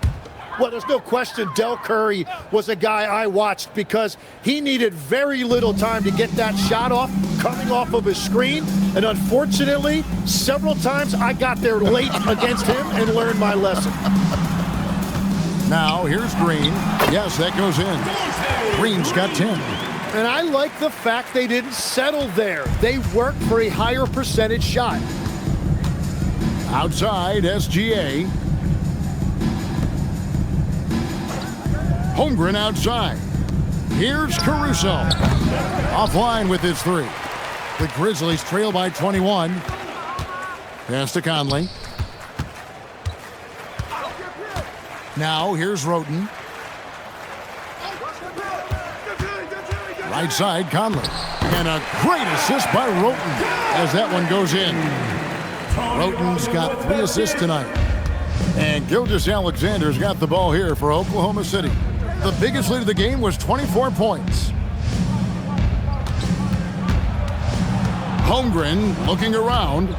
[SPEAKER 3] Well, there's no question Del Curry was a guy I watched because he needed very little time to get that shot off, coming off of his screen. And unfortunately, several times I got there late against him and learned my lesson.
[SPEAKER 1] Now, here's Green. Yes, that goes in. Green's got 10.
[SPEAKER 3] And I like the fact they didn't settle there. They worked for a higher percentage shot.
[SPEAKER 1] Outside, SGA. Holmgren outside. Here's Caruso. Offline with his 3. The Grizzlies trail by 21. Pass to Conley. Now here's Roten. Right side, Conley. And a great assist by Roten as that one goes in. Roten's got 3 assists tonight. And Gilgeous-Alexander's got the ball here for Oklahoma City. The biggest lead of the game was 24 points. Holmgren looking around.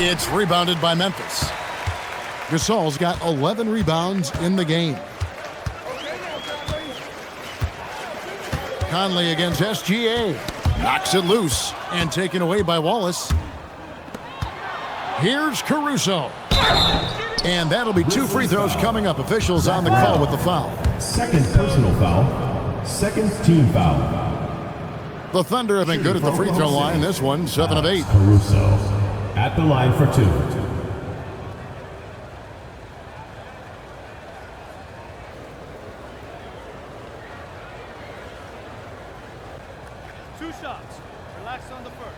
[SPEAKER 1] It's rebounded by Memphis. Gasol's got 11 rebounds in the game. Conley against SGA. Knocks it loose and taken away by Wallace. Here's Caruso. And that'll be 2 free throws coming up. Officials on the call with the foul.
[SPEAKER 5] Second personal foul. Second team foul.
[SPEAKER 1] The Thunder have been good at the free throw line. This one, 7 of 8.
[SPEAKER 5] Caruso at the line for 2.
[SPEAKER 11] Two shots. Relax on the first.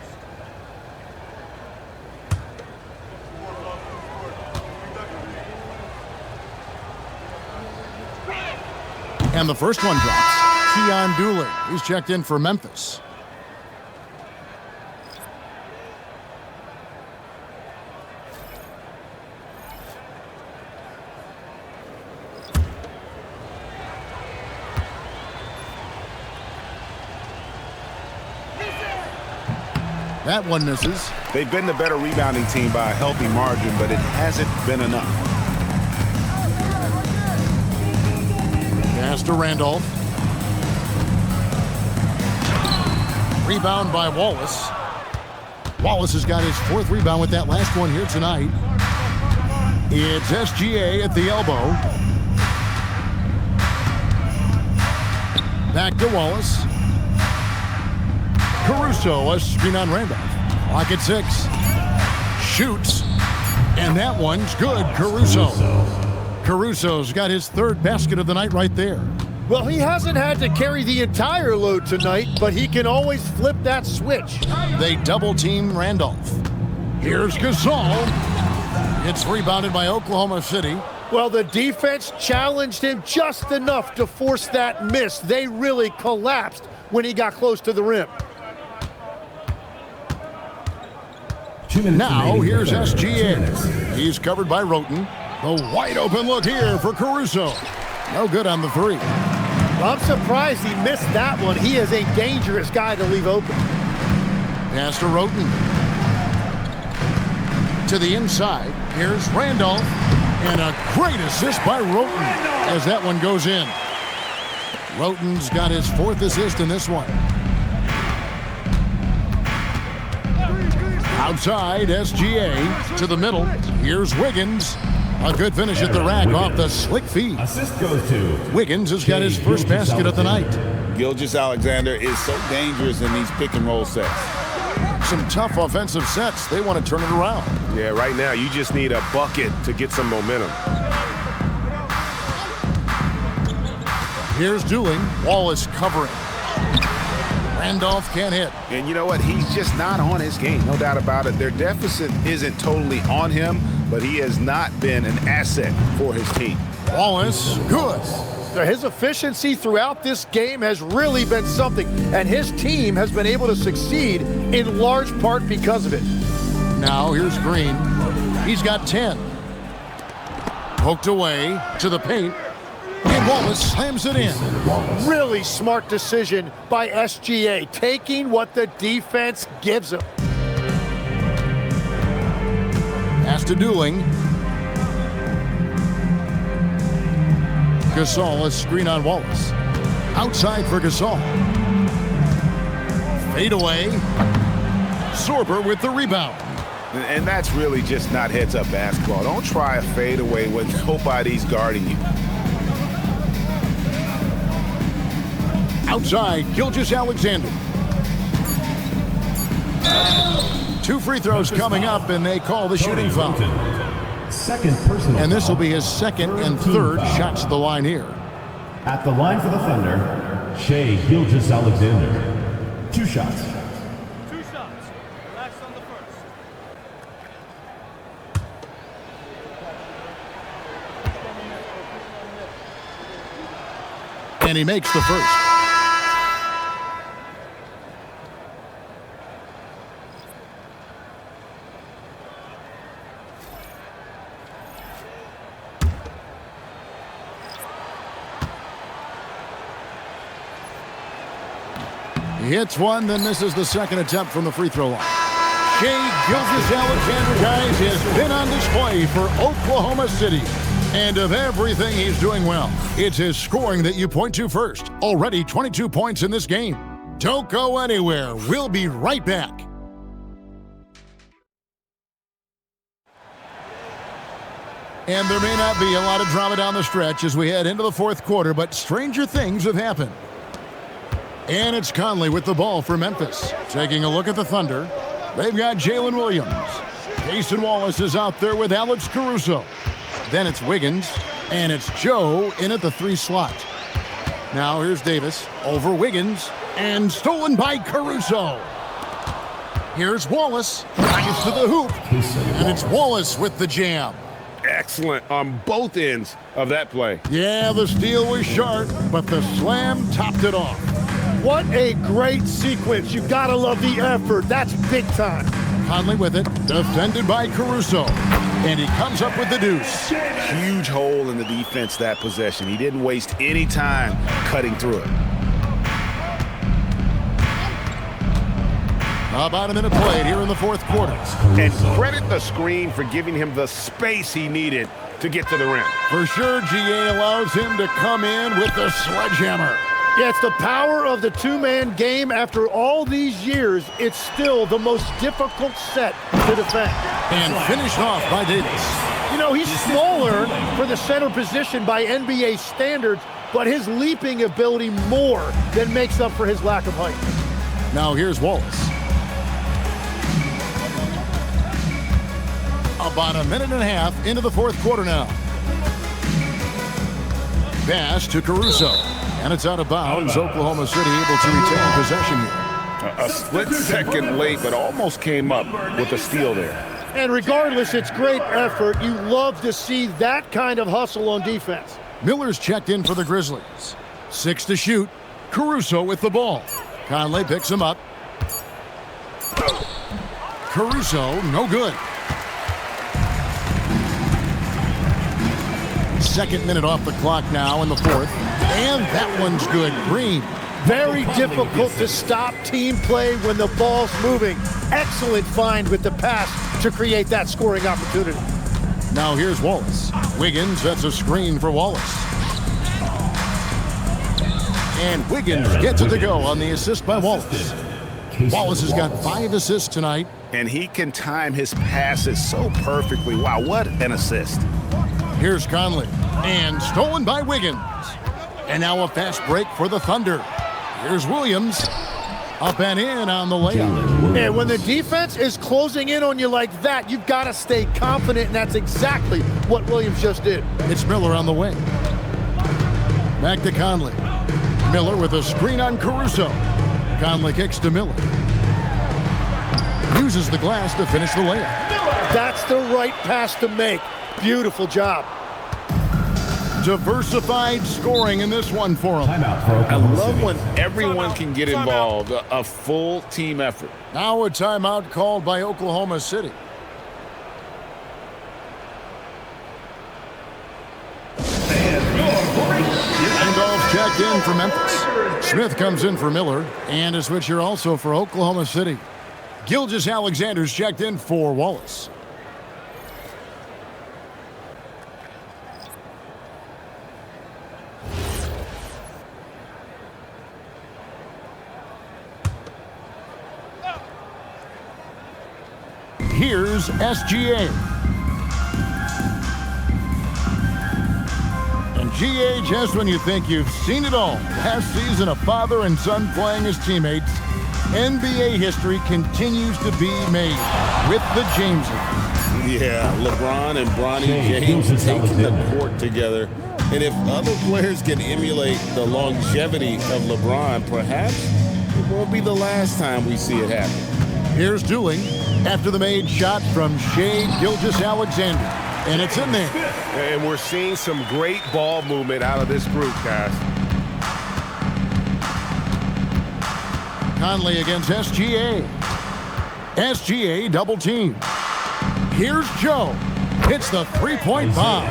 [SPEAKER 1] And the first one drops. Keon Dooley. He's checked in for Memphis. That one misses.
[SPEAKER 2] They've been the better rebounding team by a healthy margin, but it hasn't been enough.
[SPEAKER 1] Pass to Randolph. Rebound by Wallace. Wallace has got his 4th rebound with that last one here tonight. It's SGA at the elbow. Back to Wallace. Caruso, a screen on Randolph. Clock at 6. Shoots. And that one's good. Caruso's got his 3rd basket of the night right there.
[SPEAKER 3] Well, he hasn't had to carry the entire load tonight, but he can always flip that switch.
[SPEAKER 1] They double-team Randolph. Here's Gasol. It's rebounded by Oklahoma City.
[SPEAKER 3] Well, the defense challenged him just enough to force that miss. They really collapsed when he got close to the rim.
[SPEAKER 1] Now, here's SGA. He's covered by Roten. The wide open look here for Caruso. No good on the 3.
[SPEAKER 3] I'm surprised he missed that one. He is a dangerous guy to leave open.
[SPEAKER 1] Pass to Roten. To the inside. Here's Randolph. And a great assist by Roten as that one goes in. Roten's got his 4th assist in this one. Outside, SGA to the middle. Here's Wiggins. A good finish at the rack off the slick feed.
[SPEAKER 5] Assist goes to
[SPEAKER 1] Wiggins has got his 1st basket of the night.
[SPEAKER 2] Gilgeous-Alexander is so dangerous in these pick-and-roll sets.
[SPEAKER 1] Some tough offensive sets. They want to turn it around.
[SPEAKER 6] Yeah, right now you just need a bucket to get some momentum.
[SPEAKER 1] Here's Dooley. Wallace covering. Randolph can't hit.
[SPEAKER 2] And you know what? He's just not on his game, no doubt about it. Their deficit isn't totally on him, but he has not been an asset for his team.
[SPEAKER 1] Wallace, good.
[SPEAKER 3] His efficiency throughout this game has really been something, and his team has been able to succeed in large part because of it.
[SPEAKER 1] Now here's Green. He's got 10. Poked away to the paint. And Wallace slams it in.
[SPEAKER 3] Really smart decision by SGA, taking what the defense gives him.
[SPEAKER 1] Pass to Dooling. Gasol, a screen on Wallace. Outside for Gasol. Fade away. Sorber with the rebound.
[SPEAKER 2] And that's really just not heads-up basketball. Don't try a fadeaway when nobody's guarding you.
[SPEAKER 1] Outside, Gilgeous-Alexander. 2 free throws coming up, and they call the shooting foul.
[SPEAKER 5] Second personal
[SPEAKER 1] And this will
[SPEAKER 5] foul.
[SPEAKER 1] be his 2nd and
[SPEAKER 5] Third team
[SPEAKER 1] 3rd
[SPEAKER 5] foul.
[SPEAKER 1] shots at the line here.
[SPEAKER 5] At the line for the Thunder, Shai Gilgeous-Alexander. 2 shots.
[SPEAKER 11] Two shots. Relax on the first.
[SPEAKER 1] And he makes the first. He hits one, then misses the second attempt from the free throw line. Shai Gilgeous-Alexander, guys, has been on display for Oklahoma City. And of everything he's doing well, it's his scoring that you point to first. Already 22 points in this game. Don't go anywhere. We'll be right back. And there may not be a lot of drama down the stretch as we head into the fourth quarter, but stranger things have happened. And it's Conley with the ball for Memphis. Taking a look at the Thunder. They've got Jalen Williams. Jason Wallace is out there with Alex Caruso. Then it's Wiggins, and it's Joe in at the 3 slot. Now here's Davis over Wiggins, and stolen by Caruso. Here's Wallace, drives to the hoop, and it's Wallace with the jam.
[SPEAKER 6] Excellent on both ends of that play.
[SPEAKER 1] Yeah, the steal was sharp, but the slam topped it off.
[SPEAKER 3] What a great sequence. You gotta love the effort. That's big time.
[SPEAKER 1] Conley with it, defended by Caruso. And he comes up with the deuce.
[SPEAKER 2] Huge hole in the defense that possession. He didn't waste any time cutting through it.
[SPEAKER 1] About a minute played here in the fourth quarter.
[SPEAKER 6] And credit the screen for giving him the space he needed to get to the rim.
[SPEAKER 1] For sure, GA allows him to come in with the sledgehammer.
[SPEAKER 3] Yeah, it's the power of the two-man game. After all these years, it's still the most difficult set to defend.
[SPEAKER 1] And finished off by Davis.
[SPEAKER 3] You know, he's smaller for the center position by NBA standards, but his leaping ability more than makes up for his lack of height.
[SPEAKER 1] Now here's Wallace. About a minute and a half into the fourth quarter now. Pass to Caruso. And it's out of bounds. Oklahoma City able to retain possession here.
[SPEAKER 2] A split second late, but almost came up with a steal there.
[SPEAKER 3] And regardless, it's great effort. You love to see that kind of hustle on defense.
[SPEAKER 1] Miller's checked in for the Grizzlies. 6 to shoot. Caruso with the ball. Conley picks him up. Caruso, no good. Second minute off the clock now in the fourth. And that one's good. Green.
[SPEAKER 3] Very difficult to stop team play when the ball's moving. Excellent find with the pass to create that scoring opportunity.
[SPEAKER 1] Now here's Wallace. Wiggins, that's a screen for Wallace. And Wiggins gets it to go on the assist by Wallace. Wallace has got 5 assists tonight.
[SPEAKER 2] And he can time his passes so perfectly. Wow, what an assist.
[SPEAKER 1] Here's Conley. And stolen by Wiggins. And now a fast break for the Thunder. Here's Williams. Up and in on the layup.
[SPEAKER 3] And when the defense is closing in on you like that, you've got to stay confident, and that's exactly what Williams just did.
[SPEAKER 1] It's Miller on the wing. Back to Conley. Miller with a screen on Caruso. Conley kicks to Miller. Uses the glass to finish the layup.
[SPEAKER 3] That's the right pass to make. Beautiful job.
[SPEAKER 1] Diversified scoring in this one for him.
[SPEAKER 2] I love when everyone can get involved, a full team effort.
[SPEAKER 1] Now a timeout called by Oklahoma City. Randolph checked in for Memphis. Smith comes in for Miller, and a switcher also for Oklahoma City. Gilgeous-Alexander's checked in for Wallace. Here's SGA. And GA, just when you think you've seen it all, last season a father and son playing as teammates, NBA history continues to be made with the Jameses.
[SPEAKER 6] Yeah, LeBron and Bronny James taking the court together. And if other players can emulate the longevity of LeBron, perhaps it won't be the last time we see it happen.
[SPEAKER 1] Here's Dooling after the made shot from Shai Gilgeous-Alexander. And it's in there.
[SPEAKER 6] And we're seeing some great ball movement out of this group, guys.
[SPEAKER 1] Conley against SGA. SGA double team. Here's Joe. Hits the three-point bomb.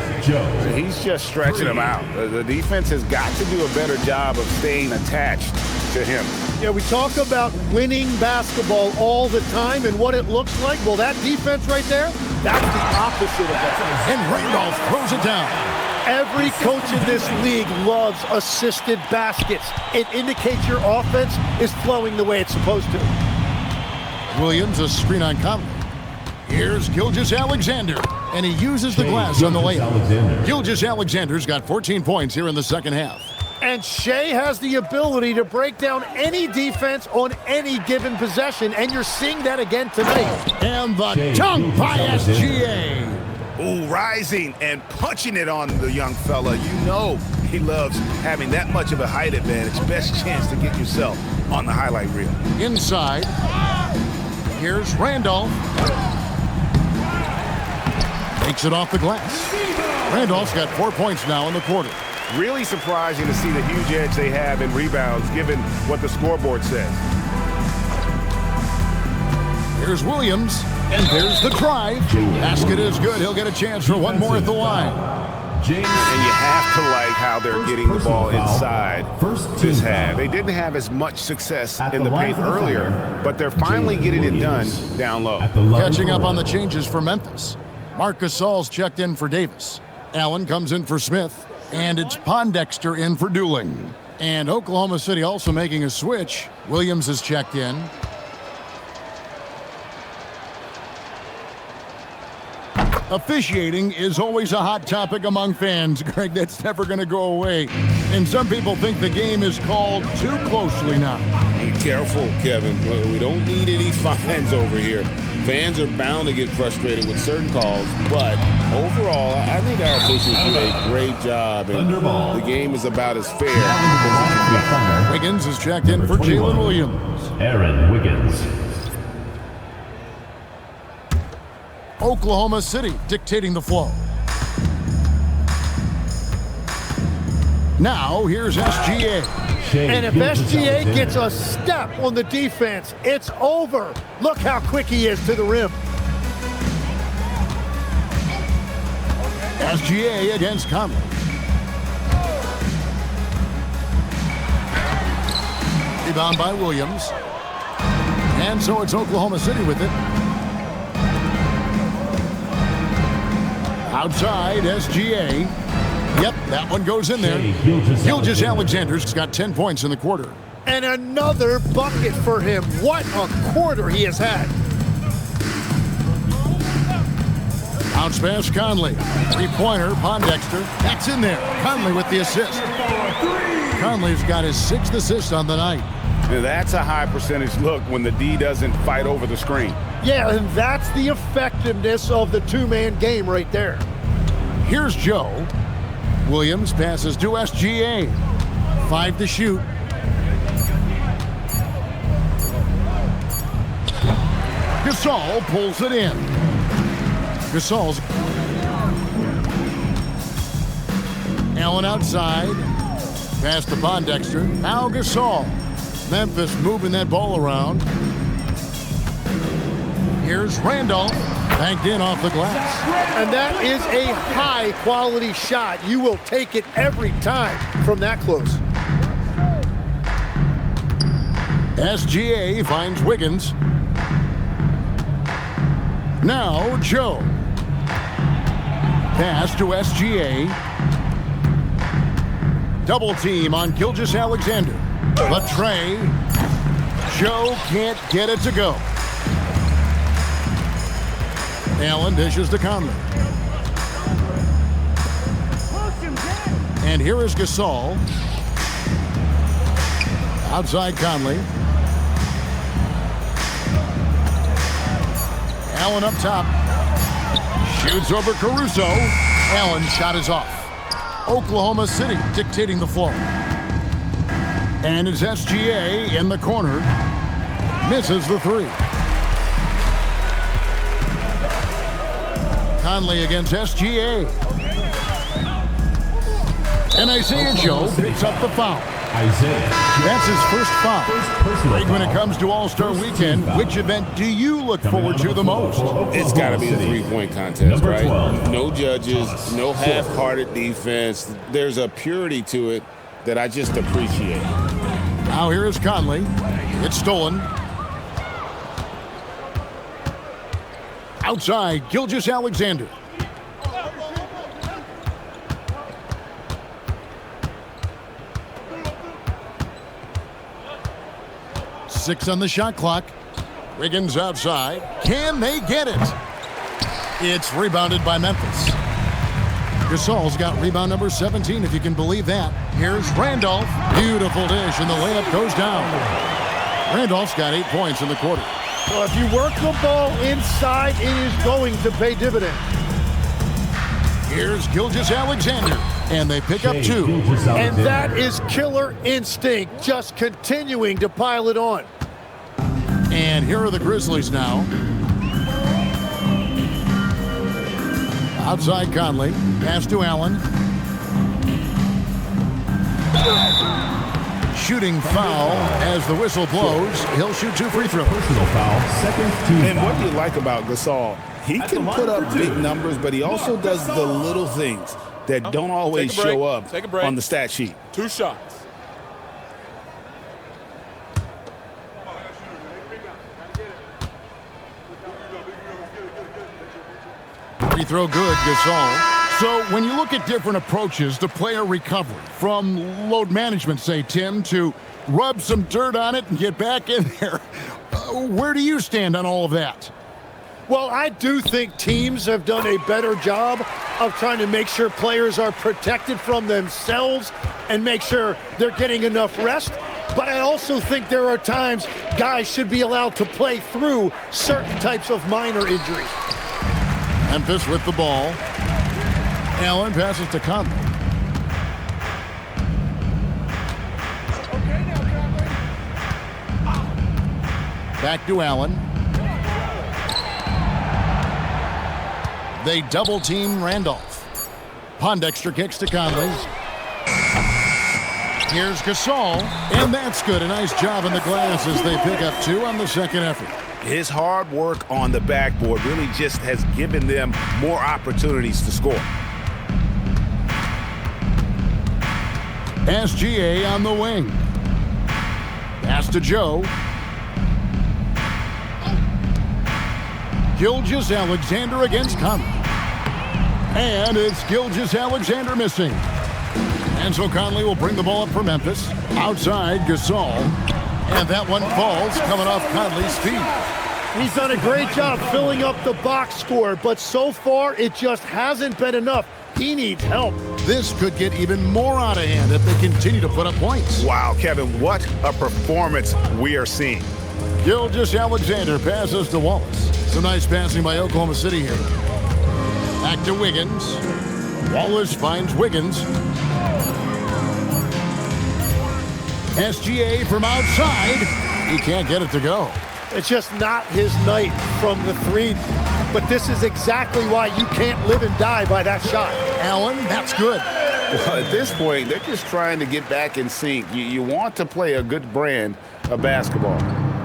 [SPEAKER 2] He's just stretching him out. The defense has got to do a better job of staying attached to him.
[SPEAKER 3] Yeah, we talk about winning basketball all the time and what it looks like. Well, that defense right there, that's the opposite of that.
[SPEAKER 1] And Randolph throws it down.
[SPEAKER 3] Every coach in this league loves assisted baskets. It indicates your offense is flowing the way it's supposed to.
[SPEAKER 1] Williams, a screen on Conley. Here's Gilgeous-Alexander, and he uses the glass on the layup. Gilgeous-Alexander's got 14 points here in the second half.
[SPEAKER 3] And Shea has the ability to break down any defense on any given possession, and you're seeing that again tonight.
[SPEAKER 1] And the dunk by SGA.
[SPEAKER 2] Ooh, rising and punching it on the young fella. You know he loves having that much of a height advantage. Best chance to get yourself on the highlight reel.
[SPEAKER 1] Inside. Here's Randolph. Takes it off the glass. Randolph's got 4 points now in the quarter.
[SPEAKER 2] Really surprising to see the huge edge they have in rebounds, given what the scoreboard says.
[SPEAKER 1] Here's Williams, and there's the drive. Basket is good. He'll get a chance for one more at the line.
[SPEAKER 2] And you have to like how they're getting the ball inside this half. They didn't have as much success in the paint earlier, but they're finally getting it done down low.
[SPEAKER 1] Catching up on the changes for Memphis. Marc Gasol's checked in for Davis. Allen comes in for Smith, and it's Pondexter in for Dooling. And Oklahoma City also making a switch. Williams is checked in. Officiating is always a hot topic among fans, Greg. That's never going to go away. And some people think the game is called too closely now.
[SPEAKER 6] Be careful, Kevin. We don't need any fines over here. Fans are bound to get frustrated with certain calls, but overall, I think our officials do a great job, and the game is about as fair as it can be.
[SPEAKER 1] Wiggins is checked in for Jalen Williams.
[SPEAKER 5] Aaron Wiggins.
[SPEAKER 1] Oklahoma City dictating the flow. Now, here's SGA.
[SPEAKER 3] And if SGA gets a step on the defense, it's over. Look how quick he is to the rim.
[SPEAKER 1] SGA against Conley. Rebound by Williams. And so it's Oklahoma City with it. Outside, SGA. Yep, that one goes in there. Gilgeous-Alexander's got 10 points in the quarter.
[SPEAKER 3] And another bucket for him. What a quarter he has had.
[SPEAKER 1] Bounce pass, Conley. Three-pointer, Pondexter. That's in there. Conley with the assist. Conley's got his 6th assist on the night.
[SPEAKER 2] Now that's a high percentage look when the D doesn't fight over the screen.
[SPEAKER 3] Yeah, and that's the effectiveness of the two-man game right there.
[SPEAKER 1] Here's Joe. Williams passes to SGA. 5 to shoot. Gasol pulls it in. Gasol's. Allen outside. Pass to Pondexter. Now Gasol. Memphis moving that ball around. Here's Randolph. Banked in off the glass.
[SPEAKER 3] And that is a high-quality shot. You will take it every time from that close.
[SPEAKER 1] SGA finds Wiggins. Now Joe. Pass to SGA. Double team on Gilgeous-Alexander. Latrey. Joe can't get it to go. Allen dishes to Conley. And here is Gasol. Outside Conley. Allen up top. Shoots over Caruso. Allen's shot is off. Oklahoma City dictating the flow. And it's SGA in the corner. Misses the three. Conley against SGA. And Isaiah Joe picks up the foul. That's his first foul. Greg, when it comes to All-Star Weekend, which event do you look forward to the most?
[SPEAKER 6] It's got to be a three-point contest, right? No judges, no half-hearted defense. There's a purity to it that I just appreciate.
[SPEAKER 1] Now here is Conley. It's stolen. Outside, Gilgeous-Alexander. Six on the shot clock. Wiggins outside. Can they get it? It's rebounded by Memphis. Gasol's got rebound number 17, if you can believe that. Here's Randolph. Beautiful dish, and the layup goes down. Randolph's got 8 points in the quarter.
[SPEAKER 3] Well, if you work the ball inside, it is going to pay dividends.
[SPEAKER 1] Here's Gilgeous-Alexander, and they pick up 2.
[SPEAKER 3] And that is killer instinct, just continuing to pile it on.
[SPEAKER 1] And here are the Grizzlies now. Outside Conley, pass to Allen. Shooting foul as the whistle blows. He'll shoot 2 free throws.
[SPEAKER 5] Personal foul, second team.
[SPEAKER 2] And what do you like about Gasol? He can put up big numbers, but he also does the little things that don't always show up on the stat sheet.
[SPEAKER 10] 2 shots.
[SPEAKER 1] Free throw good, Gasol. So when you look at different approaches to player recovery, from load management, say, Tim, to rub some dirt on it and get back in there, where do you stand on all of that?
[SPEAKER 3] Well, I do think teams have done a better job of trying to make sure players are protected from themselves and make sure they're getting enough rest. But I also think there are times guys should be allowed to play through certain types of minor injuries.
[SPEAKER 1] Memphis with the ball. Allen passes to Conley. Back to Allen. They double team Randolph. Pondexter kicks to Conley. Here's Gasol, and that's good. A nice job in the glass as they pick up 2 on the second effort.
[SPEAKER 2] His hard work on the backboard really just has given them more opportunities to score.
[SPEAKER 1] SGA on the wing. Pass to Joe. Gilgeous-Alexander against Conley. And it's Gilgeous-Alexander missing. And so Conley will bring the ball up for Memphis. Outside, Gasol. And that one falls, coming off Conley's feet.
[SPEAKER 3] He's done a great job filling up the box score, but so far it just hasn't been enough. He needs help.
[SPEAKER 1] This could get even more out of hand if they continue to put up points.
[SPEAKER 2] Wow, Kevin, what a performance we are seeing.
[SPEAKER 1] Gilgeous-Alexander passes to Wallace. Some nice passing by Oklahoma City here. Back to Wiggins. Wallace finds Wiggins. SGA from outside. He can't get it to go.
[SPEAKER 3] It's just not his night from the 3. But this is exactly why you can't live and die by that shot.
[SPEAKER 1] Allen, that's good.
[SPEAKER 2] Well, at this point, they're just trying to get back in sync. You want to play a good brand of basketball.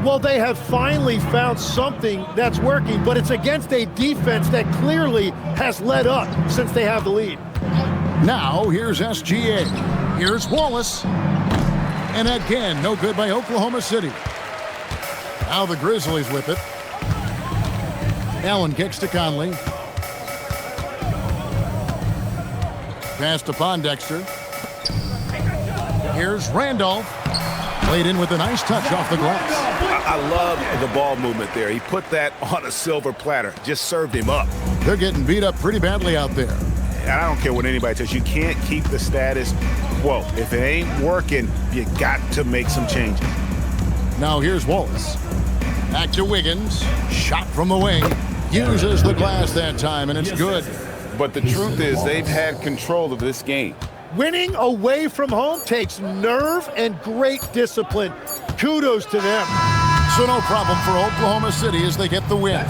[SPEAKER 3] Well, they have finally found something that's working, but it's against a defense that clearly has let up since they have the lead.
[SPEAKER 1] Now, here's SGA. Here's Wallace. And again, no good by Oklahoma City. Now the Grizzlies with it. Allen kicks to Conley. Pass to Pondexter. Here's Randolph. Played in with a nice touch off the glass.
[SPEAKER 2] I love the ball movement there. He put that on a silver platter. Just served him up.
[SPEAKER 1] They're getting beat up pretty badly out there.
[SPEAKER 2] And I don't care what anybody says. You can't keep the status quo. If it ain't working, you got to make some changes.
[SPEAKER 1] Now here's Wallace. Back to Wiggins. Shot from the wing. Uses the glass that time, and it's good.
[SPEAKER 2] But the truth is they've had control of this game.
[SPEAKER 3] Winning away from home takes nerve and great discipline. Kudos to them.
[SPEAKER 1] So no problem for Oklahoma City as they get the win.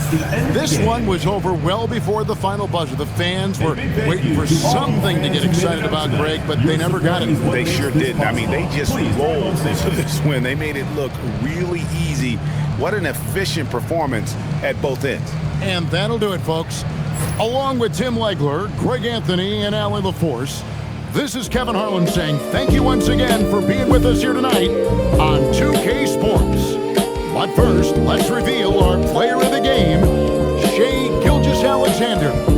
[SPEAKER 1] This one was over well before the final buzzer. The fans were waiting for something to get excited about, Greg, but they never got it.
[SPEAKER 2] They sure didn't. I mean, they just rolled into this win. They made it look really easy. What an efficient performance at both ends.
[SPEAKER 1] And that'll do it, folks. Along with Tim Legler, Greg Anthony, and Allie LaForce, This is Kevin Harlan saying thank you once again for being with us here tonight on 2K Sports. But first, let's reveal our player of the game, Shai Gilgeous-Alexander.